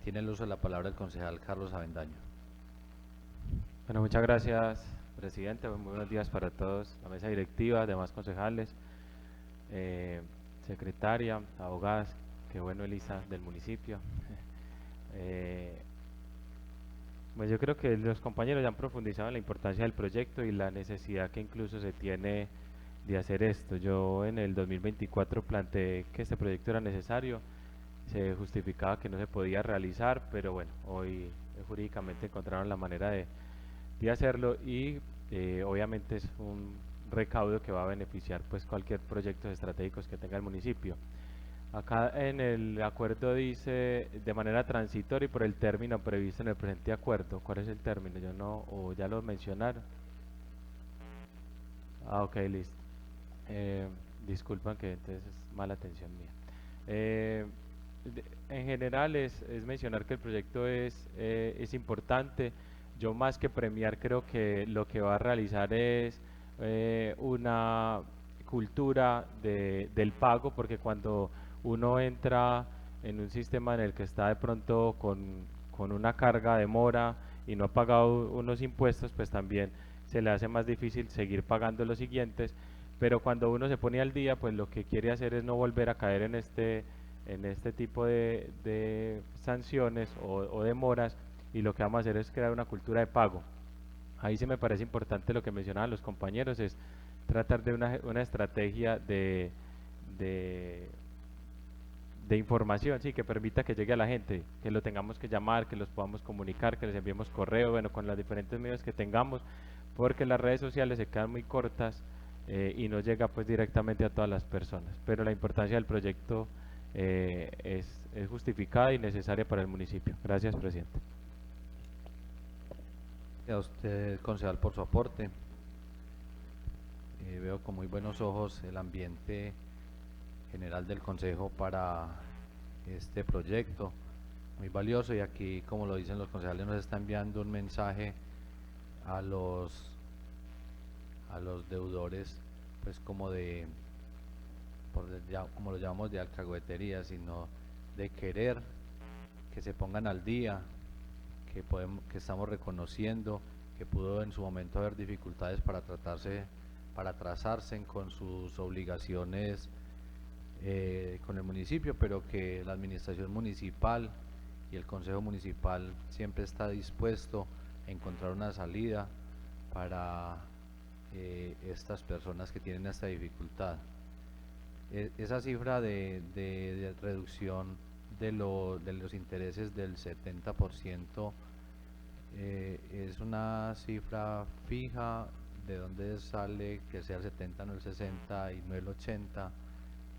B: Tiene el uso de la palabra el concejal Carlos Avendaño.
I: Bueno, muchas gracias, presidente. Muy buenos días para todos, la mesa directiva, demás concejales, secretaria, abogadas, qué bueno, Elisa, del municipio. Pues yo creo que los compañeros ya han profundizado en la importancia del proyecto y la necesidad que incluso se tiene de hacer esto. Yo en el 2024 planteé que este proyecto era necesario, se justificaba que no se podía realizar, pero bueno, hoy jurídicamente encontraron la manera de hacerlo, y obviamente es un recaudo que va a beneficiar pues cualquier proyectos estratégicos que tenga el municipio. Acá en el acuerdo dice de manera transitoria y por el término previsto en el presente acuerdo. ¿Cuál es el término? Yo no, o ya lo mencionaron. Ah, ok, listo. Disculpan que entonces es mala atención mía. En general es mencionar que el proyecto es importante. Yo más que premiar creo que lo que va a realizar es una cultura del pago, porque cuando uno entra en un sistema en el que está de pronto con una carga de mora y no ha pagado unos impuestos, pues también se le hace más difícil seguir pagando los siguientes, pero cuando uno se pone al día, pues lo que quiere hacer es no volver a caer en este tipo de sanciones o de moras, y lo que vamos a hacer es crear una cultura de pago. Ahí sí me parece importante lo que mencionaban los compañeros, es tratar de una estrategia de información, sí, que permita que llegue a la gente, que lo tengamos que llamar, que los podamos comunicar, que les enviemos correo, bueno, con los diferentes medios que tengamos, porque las redes sociales se quedan muy cortas y no llega pues directamente a todas las personas, pero la importancia del proyecto es justificada y necesaria para el municipio. Gracias, presidente.
B: A usted, concejal, por su aporte. Veo con muy buenos ojos el ambiente general del consejo para este proyecto, muy valioso, y aquí, como lo dicen los concejales, nos está enviando un mensaje a los deudores, pues como como lo llamamos, de alcahuetería, sino de querer que se pongan al día, que estamos reconociendo que pudo en su momento haber dificultades para trazarse con sus obligaciones con el municipio, pero que la administración municipal y el consejo municipal siempre está dispuesto a encontrar una salida para estas personas que tienen esta dificultad. Esa cifra de reducción de los intereses del 70% es una cifra fija. ¿De dónde sale que sea el 70, no el 60 y no el 80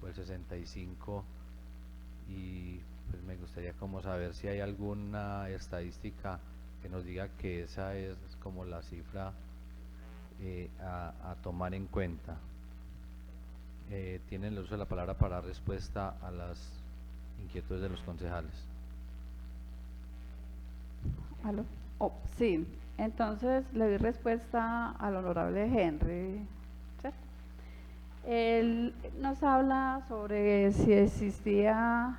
B: o el 65? Y pues me gustaría como saber si hay alguna estadística que nos diga que esa es como la cifra a tomar en cuenta. Tienen el uso de la palabra para dar respuesta a las inquietudes de los concejales.
F: ¿Aló? Oh, sí, entonces le doy respuesta al honorable Henry, ¿cierto? Él nos habla sobre si existía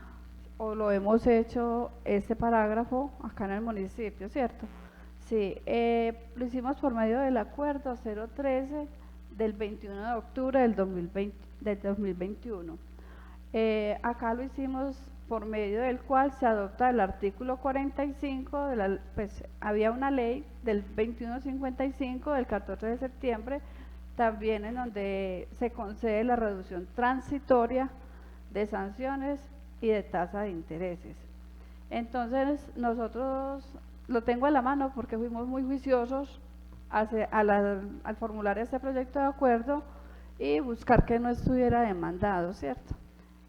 F: o lo hemos hecho este parágrafo acá en el municipio, ¿cierto? Sí, lo hicimos por medio del acuerdo 013 del 21 de octubre del 2021. Acá lo hicimos por medio del cual se adopta el artículo 45, pues había una ley del 2155 del 14 de septiembre, también en donde se concede la reducción transitoria de sanciones y de tasa de intereses. Entonces nosotros, lo tengo a la mano porque fuimos muy juiciosos al formular este proyecto de acuerdo y buscar que no estuviera demandado, ¿cierto?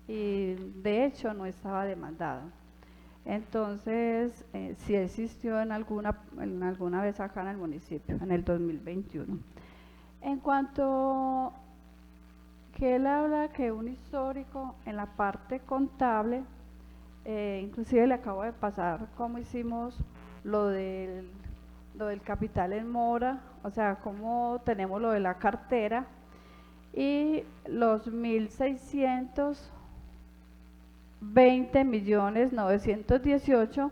F: Y de hecho no estaba demandado. Entonces, sí existió en alguna vez acá en el municipio, en el 2021. En cuanto que él habla que un histórico en la parte contable, inclusive le acabo de pasar cómo hicimos lo del capital en mora, o sea, cómo tenemos lo de la cartera y los 1.620.918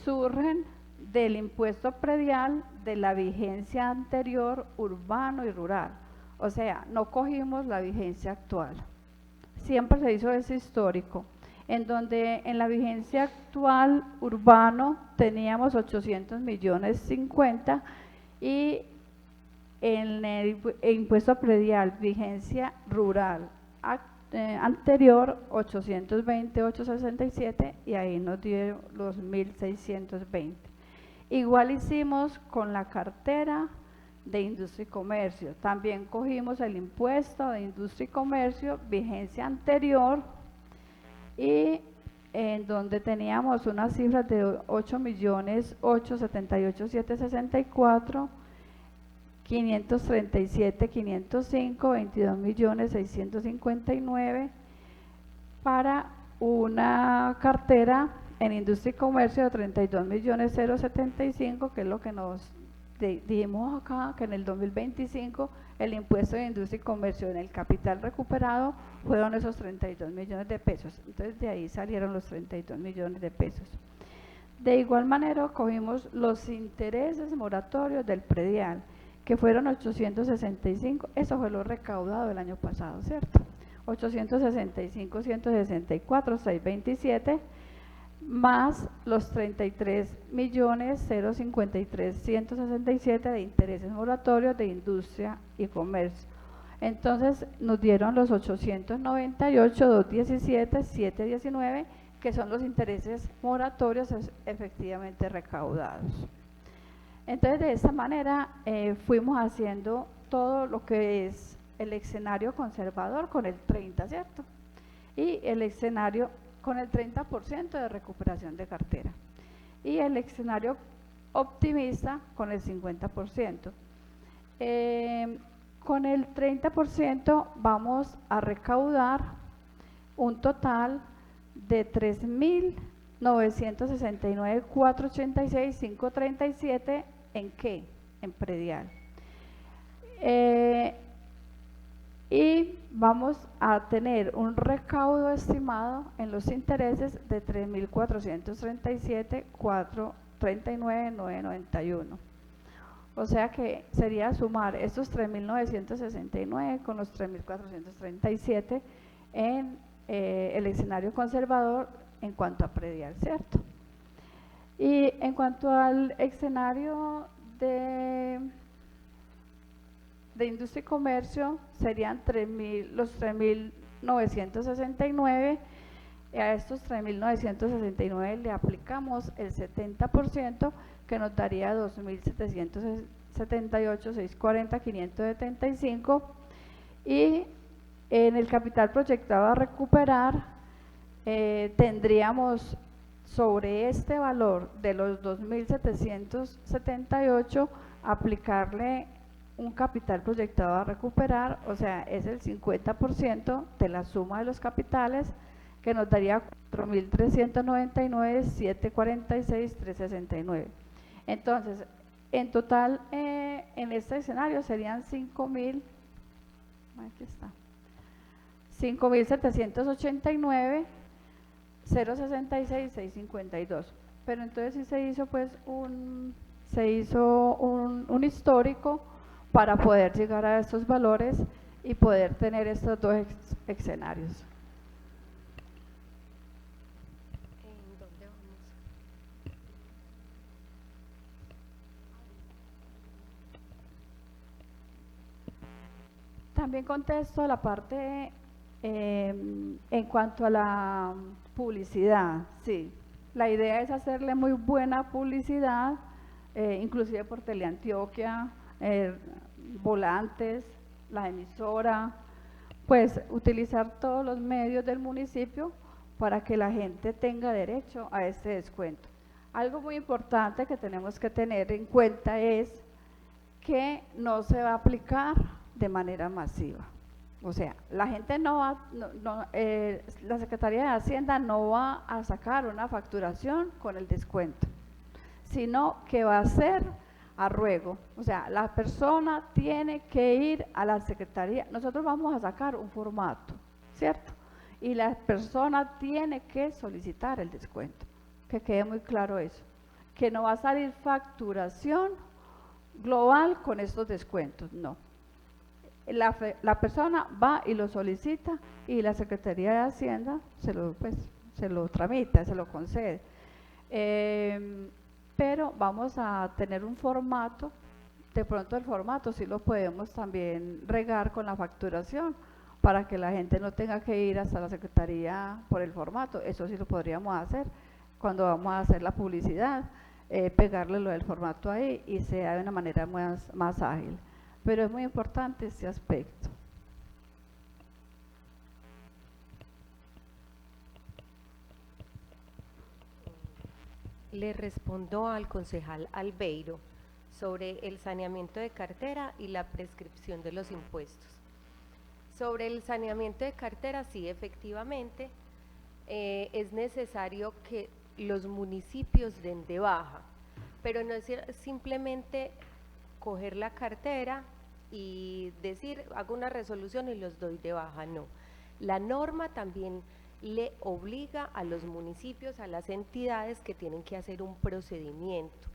F: surgen del impuesto predial de la vigencia anterior urbano y rural. O sea, no cogimos la vigencia actual. Siempre se hizo ese histórico, en donde en la vigencia actual urbano teníamos 800.050.000 y en el impuesto predial vigencia rural anterior 820.867 y ahí nos dio los 1.620. Igual hicimos con la cartera de industria y comercio, también cogimos el impuesto de industria y comercio vigencia anterior y en donde teníamos unas cifras de 8.878.764, 537.505, 22.659 para una cartera en industria y comercio de 32.075, que es lo que nos dijimos acá, que en el 2025 el impuesto de industria y comercio en el capital recuperado fueron esos 32 millones de pesos. Entonces de ahí salieron los 32 millones de pesos. De igual manera cogimos los intereses moratorios del predial, que fueron 865, eso fue lo recaudado el año pasado, ¿cierto? 865, 164, 627, más los 33.053.167 de intereses moratorios de industria y comercio. Entonces nos dieron los 898.217.719, que son los intereses moratorios efectivamente recaudados. Entonces de esta manera fuimos haciendo todo lo que es el escenario conservador con el 30, ¿cierto? Y el escenario con el 30% de recuperación de cartera. Y el escenario optimista con el 50%. Con el 30% vamos a recaudar un total de 3.969.486.537 ¿en qué? En predial. Y vamos a tener un recaudo estimado en los intereses de 3.437.439.991. O sea que sería sumar estos 3.969 con los 3.437 en el escenario conservador en cuanto a predial, ¿cierto? Y en cuanto al escenario de industria y comercio, serían los 3.969. A estos 3.969 le aplicamos el 70%, que nos daría 2.778.640.575, y en el capital proyectado a recuperar tendríamos sobre este valor de los 2.778 aplicarle un capital proyectado a recuperar, o sea, es el 50% de la suma de los capitales, que nos daría 4.399.746.369. Entonces, en total, en este escenario serían 5.789.066.652. Pero entonces sí se hizo pues un histórico para poder llegar a estos valores y poder tener estos dos escenarios.
G: ¿En dónde vamos?
F: También contesto la parte en cuanto a la publicidad. Sí, la idea es hacerle muy buena publicidad, inclusive por Teleantioquia, volantes, la emisora, pues utilizar todos los medios del municipio para que la gente tenga derecho a este descuento. Algo muy importante que tenemos que tener en cuenta es que no se va a aplicar de manera masiva. O sea, la gente la Secretaría de Hacienda no va a sacar una facturación con el descuento, sino que va a ser a ruego. O sea, la persona tiene que ir a la Secretaría. Nosotros vamos a sacar un formato, ¿cierto? Y la persona tiene que solicitar el descuento. Que quede muy claro eso. Que no va a salir facturación global con estos descuentos, no. La persona va y lo solicita y la Secretaría de Hacienda se lo tramita, se lo concede. Pero vamos a tener un formato, de pronto el formato sí lo podemos también regar con la facturación para que la gente no tenga que ir hasta la Secretaría por el formato. Eso sí lo podríamos hacer cuando vamos a hacer la publicidad, pegarle lo del formato ahí y sea de una manera más ágil. Pero es muy importante este aspecto.
G: Le respondo al concejal Albeiro sobre el saneamiento de cartera y la prescripción de los impuestos. Sobre el saneamiento de cartera, sí, efectivamente, es necesario que los municipios den de baja, pero no es simplemente coger la cartera y decir, hago una resolución y los doy de baja, no. La norma también le obliga a los municipios, a las entidades, que tienen que hacer un procedimiento.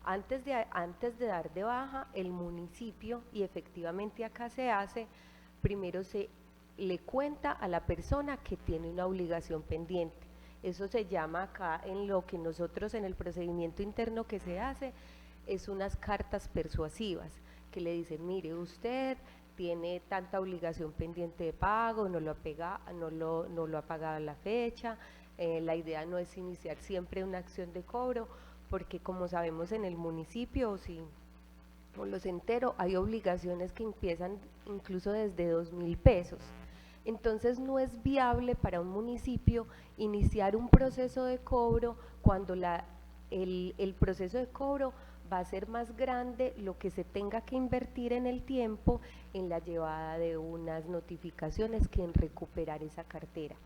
G: Antes de dar de baja el municipio, y efectivamente acá se hace, primero se le cuenta a la persona que tiene una obligación pendiente. Eso se llama acá, en lo que nosotros en el procedimiento interno que se hace, es unas cartas persuasivas, que le dicen, mire, usted tiene tanta obligación pendiente de pago, no lo ha pagado a la fecha, la idea no es iniciar siempre una acción de cobro, porque como sabemos en el municipio, si no los entero, hay obligaciones que empiezan incluso desde 2.000 pesos. Entonces no es viable para un municipio iniciar un proceso de cobro cuando el proceso de cobro va a ser más grande lo que se tenga que invertir en el tiempo, en la llevada de unas notificaciones, que en recuperar esa cartera.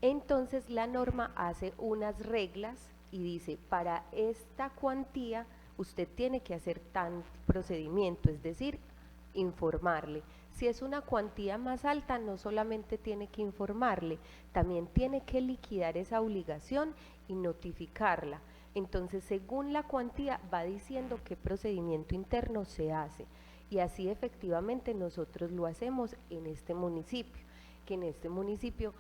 G: Entonces la norma hace unas reglas y dice, para esta cuantía usted tiene que hacer tal procedimiento, es decir, informarle. Si es una cuantía más alta, no solamente tiene que informarle, también tiene que liquidar esa obligación y notificarla. Entonces, según la cuantía, va diciendo qué procedimiento interno se hace. Y así efectivamente nosotros lo hacemos en este municipio, que en este municipio,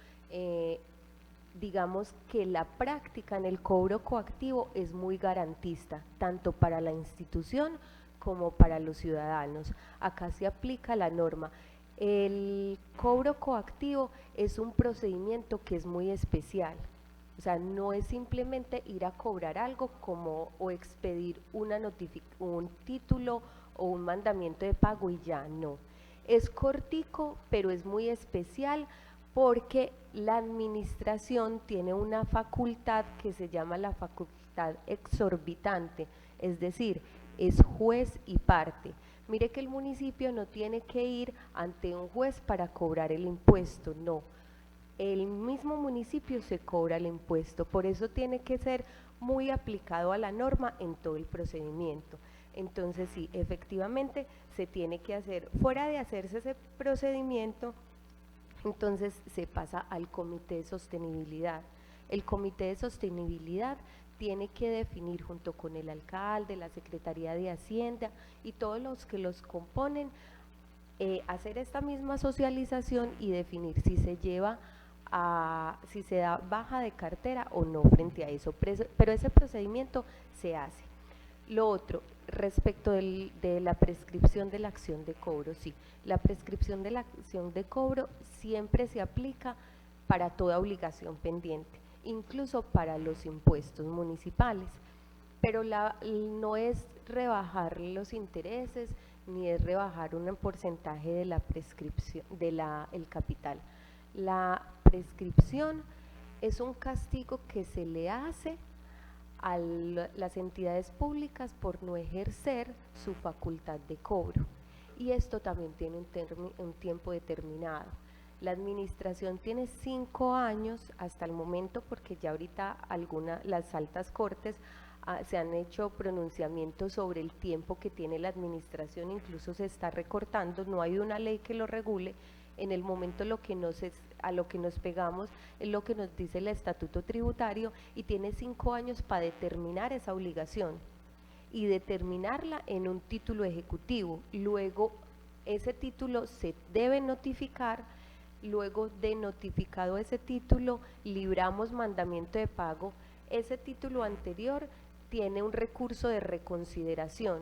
G: digamos que la práctica en el cobro coactivo es muy garantista, tanto para la institución como para los ciudadanos. Acá se aplica la norma. El cobro coactivo es un procedimiento que es muy especial, o sea, no es simplemente ir a cobrar algo o expedir un título o un mandamiento de pago y ya, no. Es cortico, pero es muy especial porque la administración tiene una facultad que se llama la facultad exorbitante, es decir, es juez y parte. Mire que el municipio no tiene que ir ante un juez para cobrar el impuesto, no. El mismo municipio se cobra el impuesto, por eso tiene que ser muy aplicado a la norma en todo el procedimiento. Entonces sí, efectivamente se tiene que hacer, fuera de hacerse ese procedimiento, entonces se pasa al comité de sostenibilidad. El comité de sostenibilidad tiene que definir junto con el alcalde, la Secretaría de Hacienda y todos los que los componen, hacer esta misma socialización y definir si se si se da baja de cartera o no frente a eso, pero ese procedimiento se hace. Lo otro, respecto de la prescripción de la acción de cobro, sí, la prescripción de la acción de cobro siempre se aplica para toda obligación pendiente, incluso para los impuestos municipales, pero no es rebajar los intereses ni es rebajar un porcentaje de la prescripción el capital. La prescripción es un castigo que se le hace a las entidades públicas por no ejercer su facultad de cobro, y esto también tiene un tiempo determinado. La administración tiene 5 años hasta el momento, porque ya ahorita las altas cortes se han hecho pronunciamientos sobre el tiempo que tiene la administración, incluso se está recortando, no hay una ley que lo regule. En el momento a lo que nos pegamos es lo que nos dice el estatuto tributario, y tiene 5 años para determinar esa obligación y determinarla en un título ejecutivo. Luego ese título se debe notificar. Luego de notificado ese título, libramos mandamiento de pago. Ese título anterior tiene un recurso de reconsideración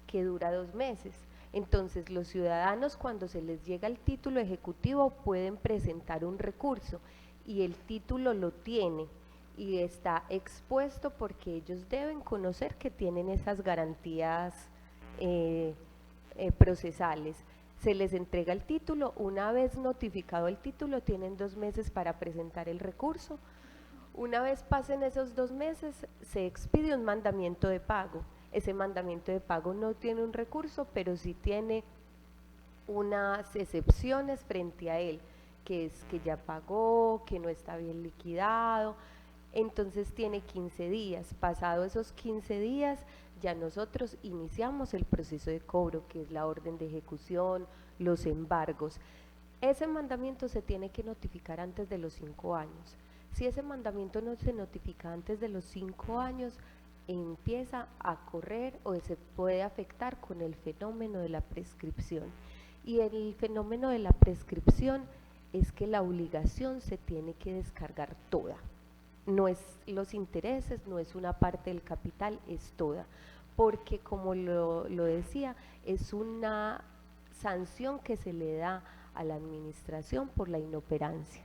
G: que dura 2 meses. Entonces los ciudadanos, cuando se les llega el título ejecutivo, pueden presentar un recurso y el título lo tiene y está expuesto, porque ellos deben conocer que tienen esas garantías procesales. Se les entrega el título. Una vez notificado el título, tienen 2 meses para presentar el recurso. Una vez pasen esos 2 meses, se expide un mandamiento de pago. Ese mandamiento de pago no tiene un recurso, pero sí tiene unas excepciones frente a él, que es que ya pagó, que no está bien liquidado. Entonces tiene 15 días. Pasado esos 15 días, ya nosotros iniciamos el proceso de cobro, que es la orden de ejecución, los embargos. Ese mandamiento se tiene que notificar antes de los 5 años. Si ese mandamiento no se notifica antes de los 5 años, empieza a correr o se puede afectar con el fenómeno de la prescripción. Y el fenómeno de la prescripción es que la obligación se tiene que descargar toda. no es los intereses, no es una parte del capital, es toda, porque como lo decía, es una sanción que se le da a la administración por la inoperancia.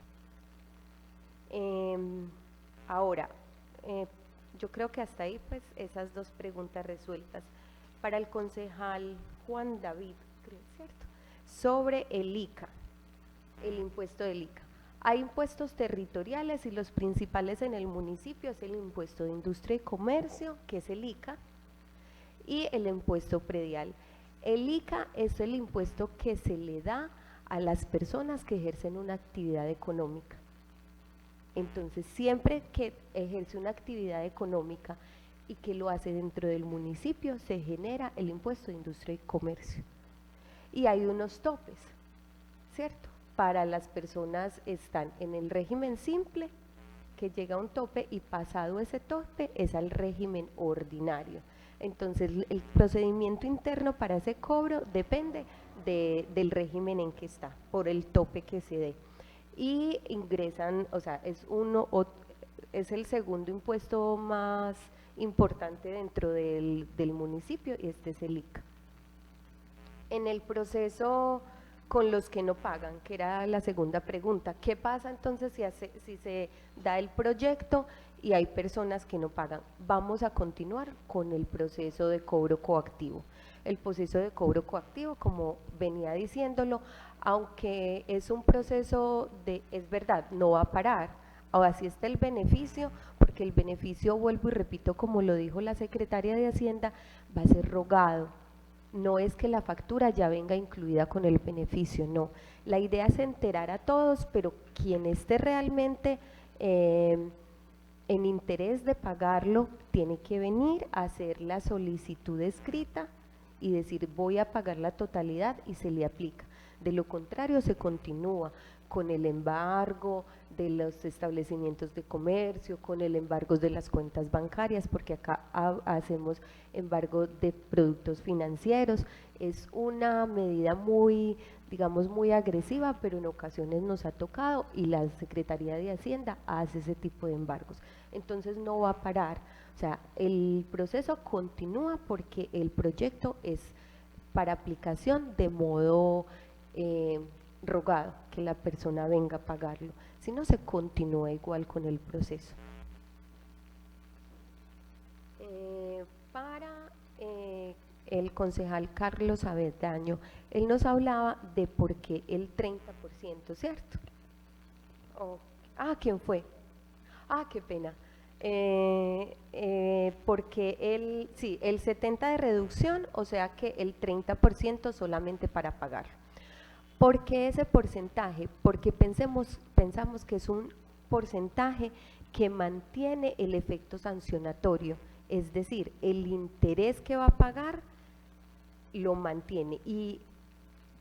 G: Ahora, yo creo que hasta ahí pues esas dos preguntas resueltas. Para el concejal Juan David, creo, ¿cierto? Sobre el ICA, el impuesto del ICA. Hay impuestos territoriales y los principales en el municipio es el impuesto de industria y comercio, que es el ICA, y el impuesto predial. El ICA es el impuesto que se le da a las personas que ejercen una actividad económica. Entonces, siempre que ejerce una actividad económica y que lo hace dentro del municipio, se genera el impuesto de industria y comercio. Y hay unos topes, ¿cierto? Para las personas están en el régimen simple, que llega a un tope, y pasado ese tope es al régimen ordinario. Entonces, el procedimiento interno para ese cobro depende del régimen en que está, por el tope que se dé. Y ingresan, o sea, es el segundo impuesto más importante dentro del municipio, y este es el ICA. En el proceso con los que no pagan, que era la segunda pregunta, ¿qué pasa entonces si se da el proyecto y hay personas que no pagan? Vamos a continuar con el proceso de cobro coactivo. El proceso de cobro coactivo, como venía diciéndolo, aunque es un proceso es verdad, no va a parar, ahora sí está el beneficio, porque el beneficio, vuelvo y repito, como lo dijo la secretaria de Hacienda, va a ser rogado. No es que la factura ya venga incluida con el beneficio, no. La idea es enterar a todos, pero quien esté realmente en interés de pagarlo, tiene que venir a hacer la solicitud escrita y decir voy a pagar la totalidad y se le aplica. De lo contrario, se continúa con el embargo de los establecimientos de comercio, con el embargo de las cuentas bancarias, porque acá hacemos embargo de productos financieros. Es una medida muy, digamos, muy agresiva, pero en ocasiones nos ha tocado y la Secretaría de Hacienda hace ese tipo de embargos. Entonces no va a parar, o sea, el proceso continúa porque el proyecto es para aplicación de modo rogado, que la persona venga a pagarlo, si no se continúa igual con el proceso. Para el concejal Carlos Avendaño, él nos hablaba de por qué el 30%, ¿cierto? ¿Quién fue? Qué pena. Porque el 70% de reducción, o sea que el 30% solamente para pagar. ¿Por qué ese porcentaje? Porque pensamos que es un porcentaje que mantiene el efecto sancionatorio, es decir, el interés que va a pagar lo mantiene y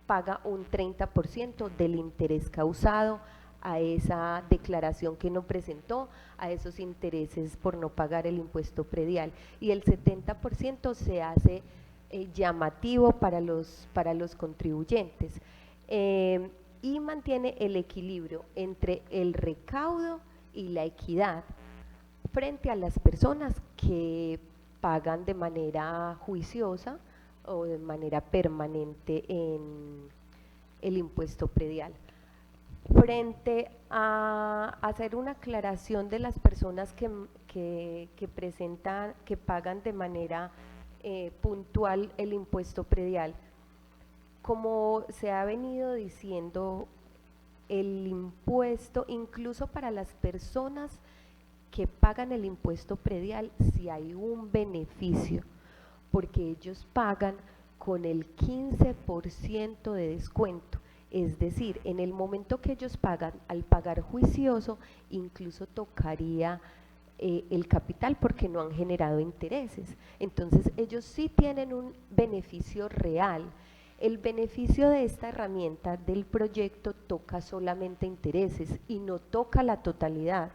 G: paga un 30% del interés causado a esa declaración que no presentó, a esos intereses por no pagar el impuesto predial, y el 70% se hace llamativo para los contribuyentes. Y mantiene el equilibrio entre el recaudo y la equidad frente a las personas que pagan de manera juiciosa o de manera permanente en el impuesto predial. Frente a hacer una aclaración de las personas que pagan de manera puntual el impuesto predial, como se ha venido diciendo, el impuesto, incluso para las personas que pagan el impuesto predial, si hay un beneficio, porque ellos pagan con el 15% de descuento, es decir, en el momento que ellos pagan, al pagar juicioso, incluso tocaría el capital porque no han generado intereses, entonces ellos sí tienen un beneficio real. El beneficio de esta herramienta del proyecto toca solamente intereses y no toca la totalidad,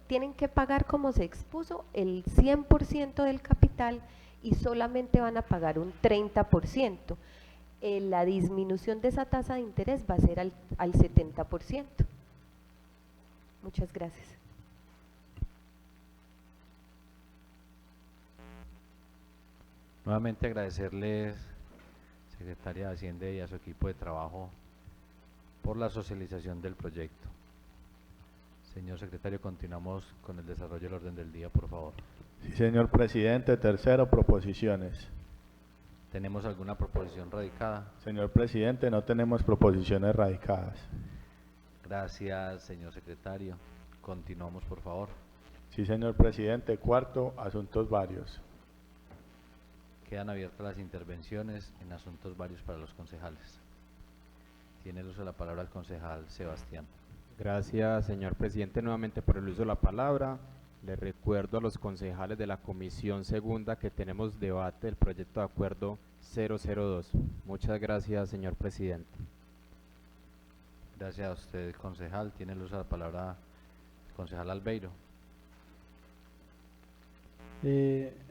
G: tienen que pagar, como se expuso, el 100% del capital y solamente van a pagar un 30%. La disminución de esa tasa de interés va a ser al 70%. Muchas gracias.
B: Nuevamente agradecerles, secretaria de Hacienda y a su equipo de trabajo, por la socialización del proyecto. Señor secretario, continuamos con el desarrollo del orden del día, por favor.
C: Sí, señor presidente. Tercero, proposiciones.
B: ¿Tenemos alguna proposición radicada?
C: Señor presidente, no tenemos proposiciones radicadas.
B: Gracias, señor secretario. Continuamos, por favor.
C: Sí, señor presidente. Cuarto, asuntos varios.
B: Quedan abiertas las intervenciones en asuntos varios para los concejales. Tiene el uso de la palabra el concejal Sebastián.
I: Gracias, señor presidente, nuevamente por el uso de la palabra. Les recuerdo a los concejales de la comisión segunda que tenemos debate del proyecto de acuerdo 002. Muchas gracias, señor presidente.
B: Gracias a usted, concejal. Tiene el uso de la palabra el concejal Albeiro.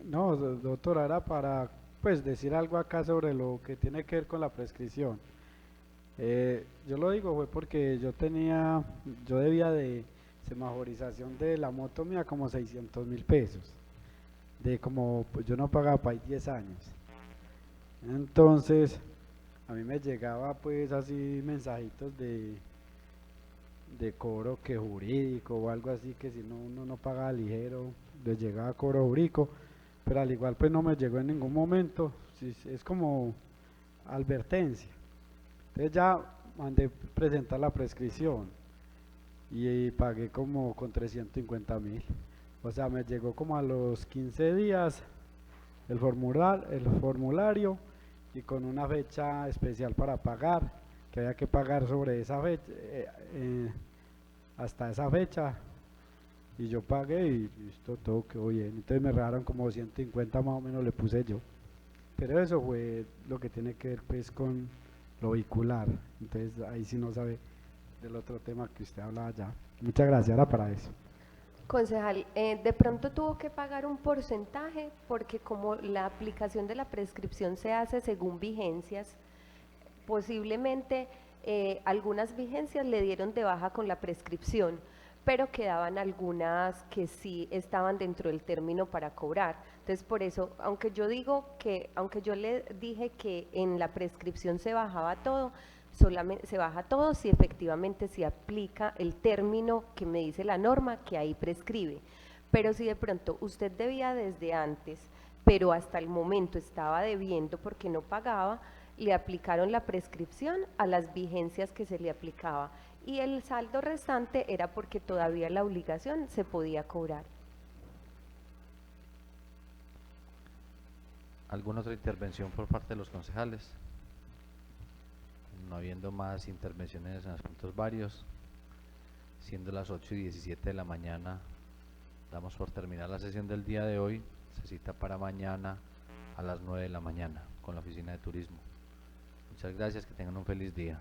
K: No, doctora, era para pues decir algo acá sobre lo que tiene que ver con la prescripción. Yo lo digo fue porque yo debía de semaforización de la moto mía como 600.000 pesos, de como pues, yo no pagaba para ahí 10 años. Entonces a mí me llegaba pues así mensajitos de cobro que jurídico o algo así, que si no uno no pagaba ligero les llegaba cobro jurídico, pero al igual pues no me llegó en ningún momento. Es como advertencia. Entonces ya mandé presentar la prescripción y pagué como con 350.000. O sea, me llegó como a los 15 días el formulario y con una fecha especial para pagar, que había que pagar sobre esa fecha, hasta esa fecha, y yo pagué y listo, todo quedó bien. Entonces me regalaron como 150 más o menos, le puse yo. Pero eso fue lo que tiene que ver pues con lo vehicular. Entonces ahí sí no sabe del otro tema que usted hablaba ya. Muchas gracias, era para eso.
G: Concejal, de pronto tuvo que pagar un porcentaje porque como la aplicación de la prescripción se hace según vigencias, posiblemente algunas vigencias le dieron de baja con la prescripción, pero quedaban algunas que sí estaban dentro del término para cobrar. Entonces por eso, aunque yo le dije que en la prescripción se bajaba todo, solamente se baja todo si efectivamente se aplica el término que me dice la norma que ahí prescribe. Pero si de pronto usted debía desde antes, pero hasta el momento estaba debiendo porque no pagaba, le aplicaron la prescripción a las vigencias que se le aplicaba y el saldo restante era porque todavía la obligación se podía cobrar.
B: ¿Alguna otra intervención por parte de los concejales? No habiendo más intervenciones en asuntos varios, siendo las 8:17 de la mañana, damos por terminar la sesión del día de hoy. Se cita para mañana a las 9 de la mañana con la oficina de turismo. Muchas gracias, que tengan un feliz día.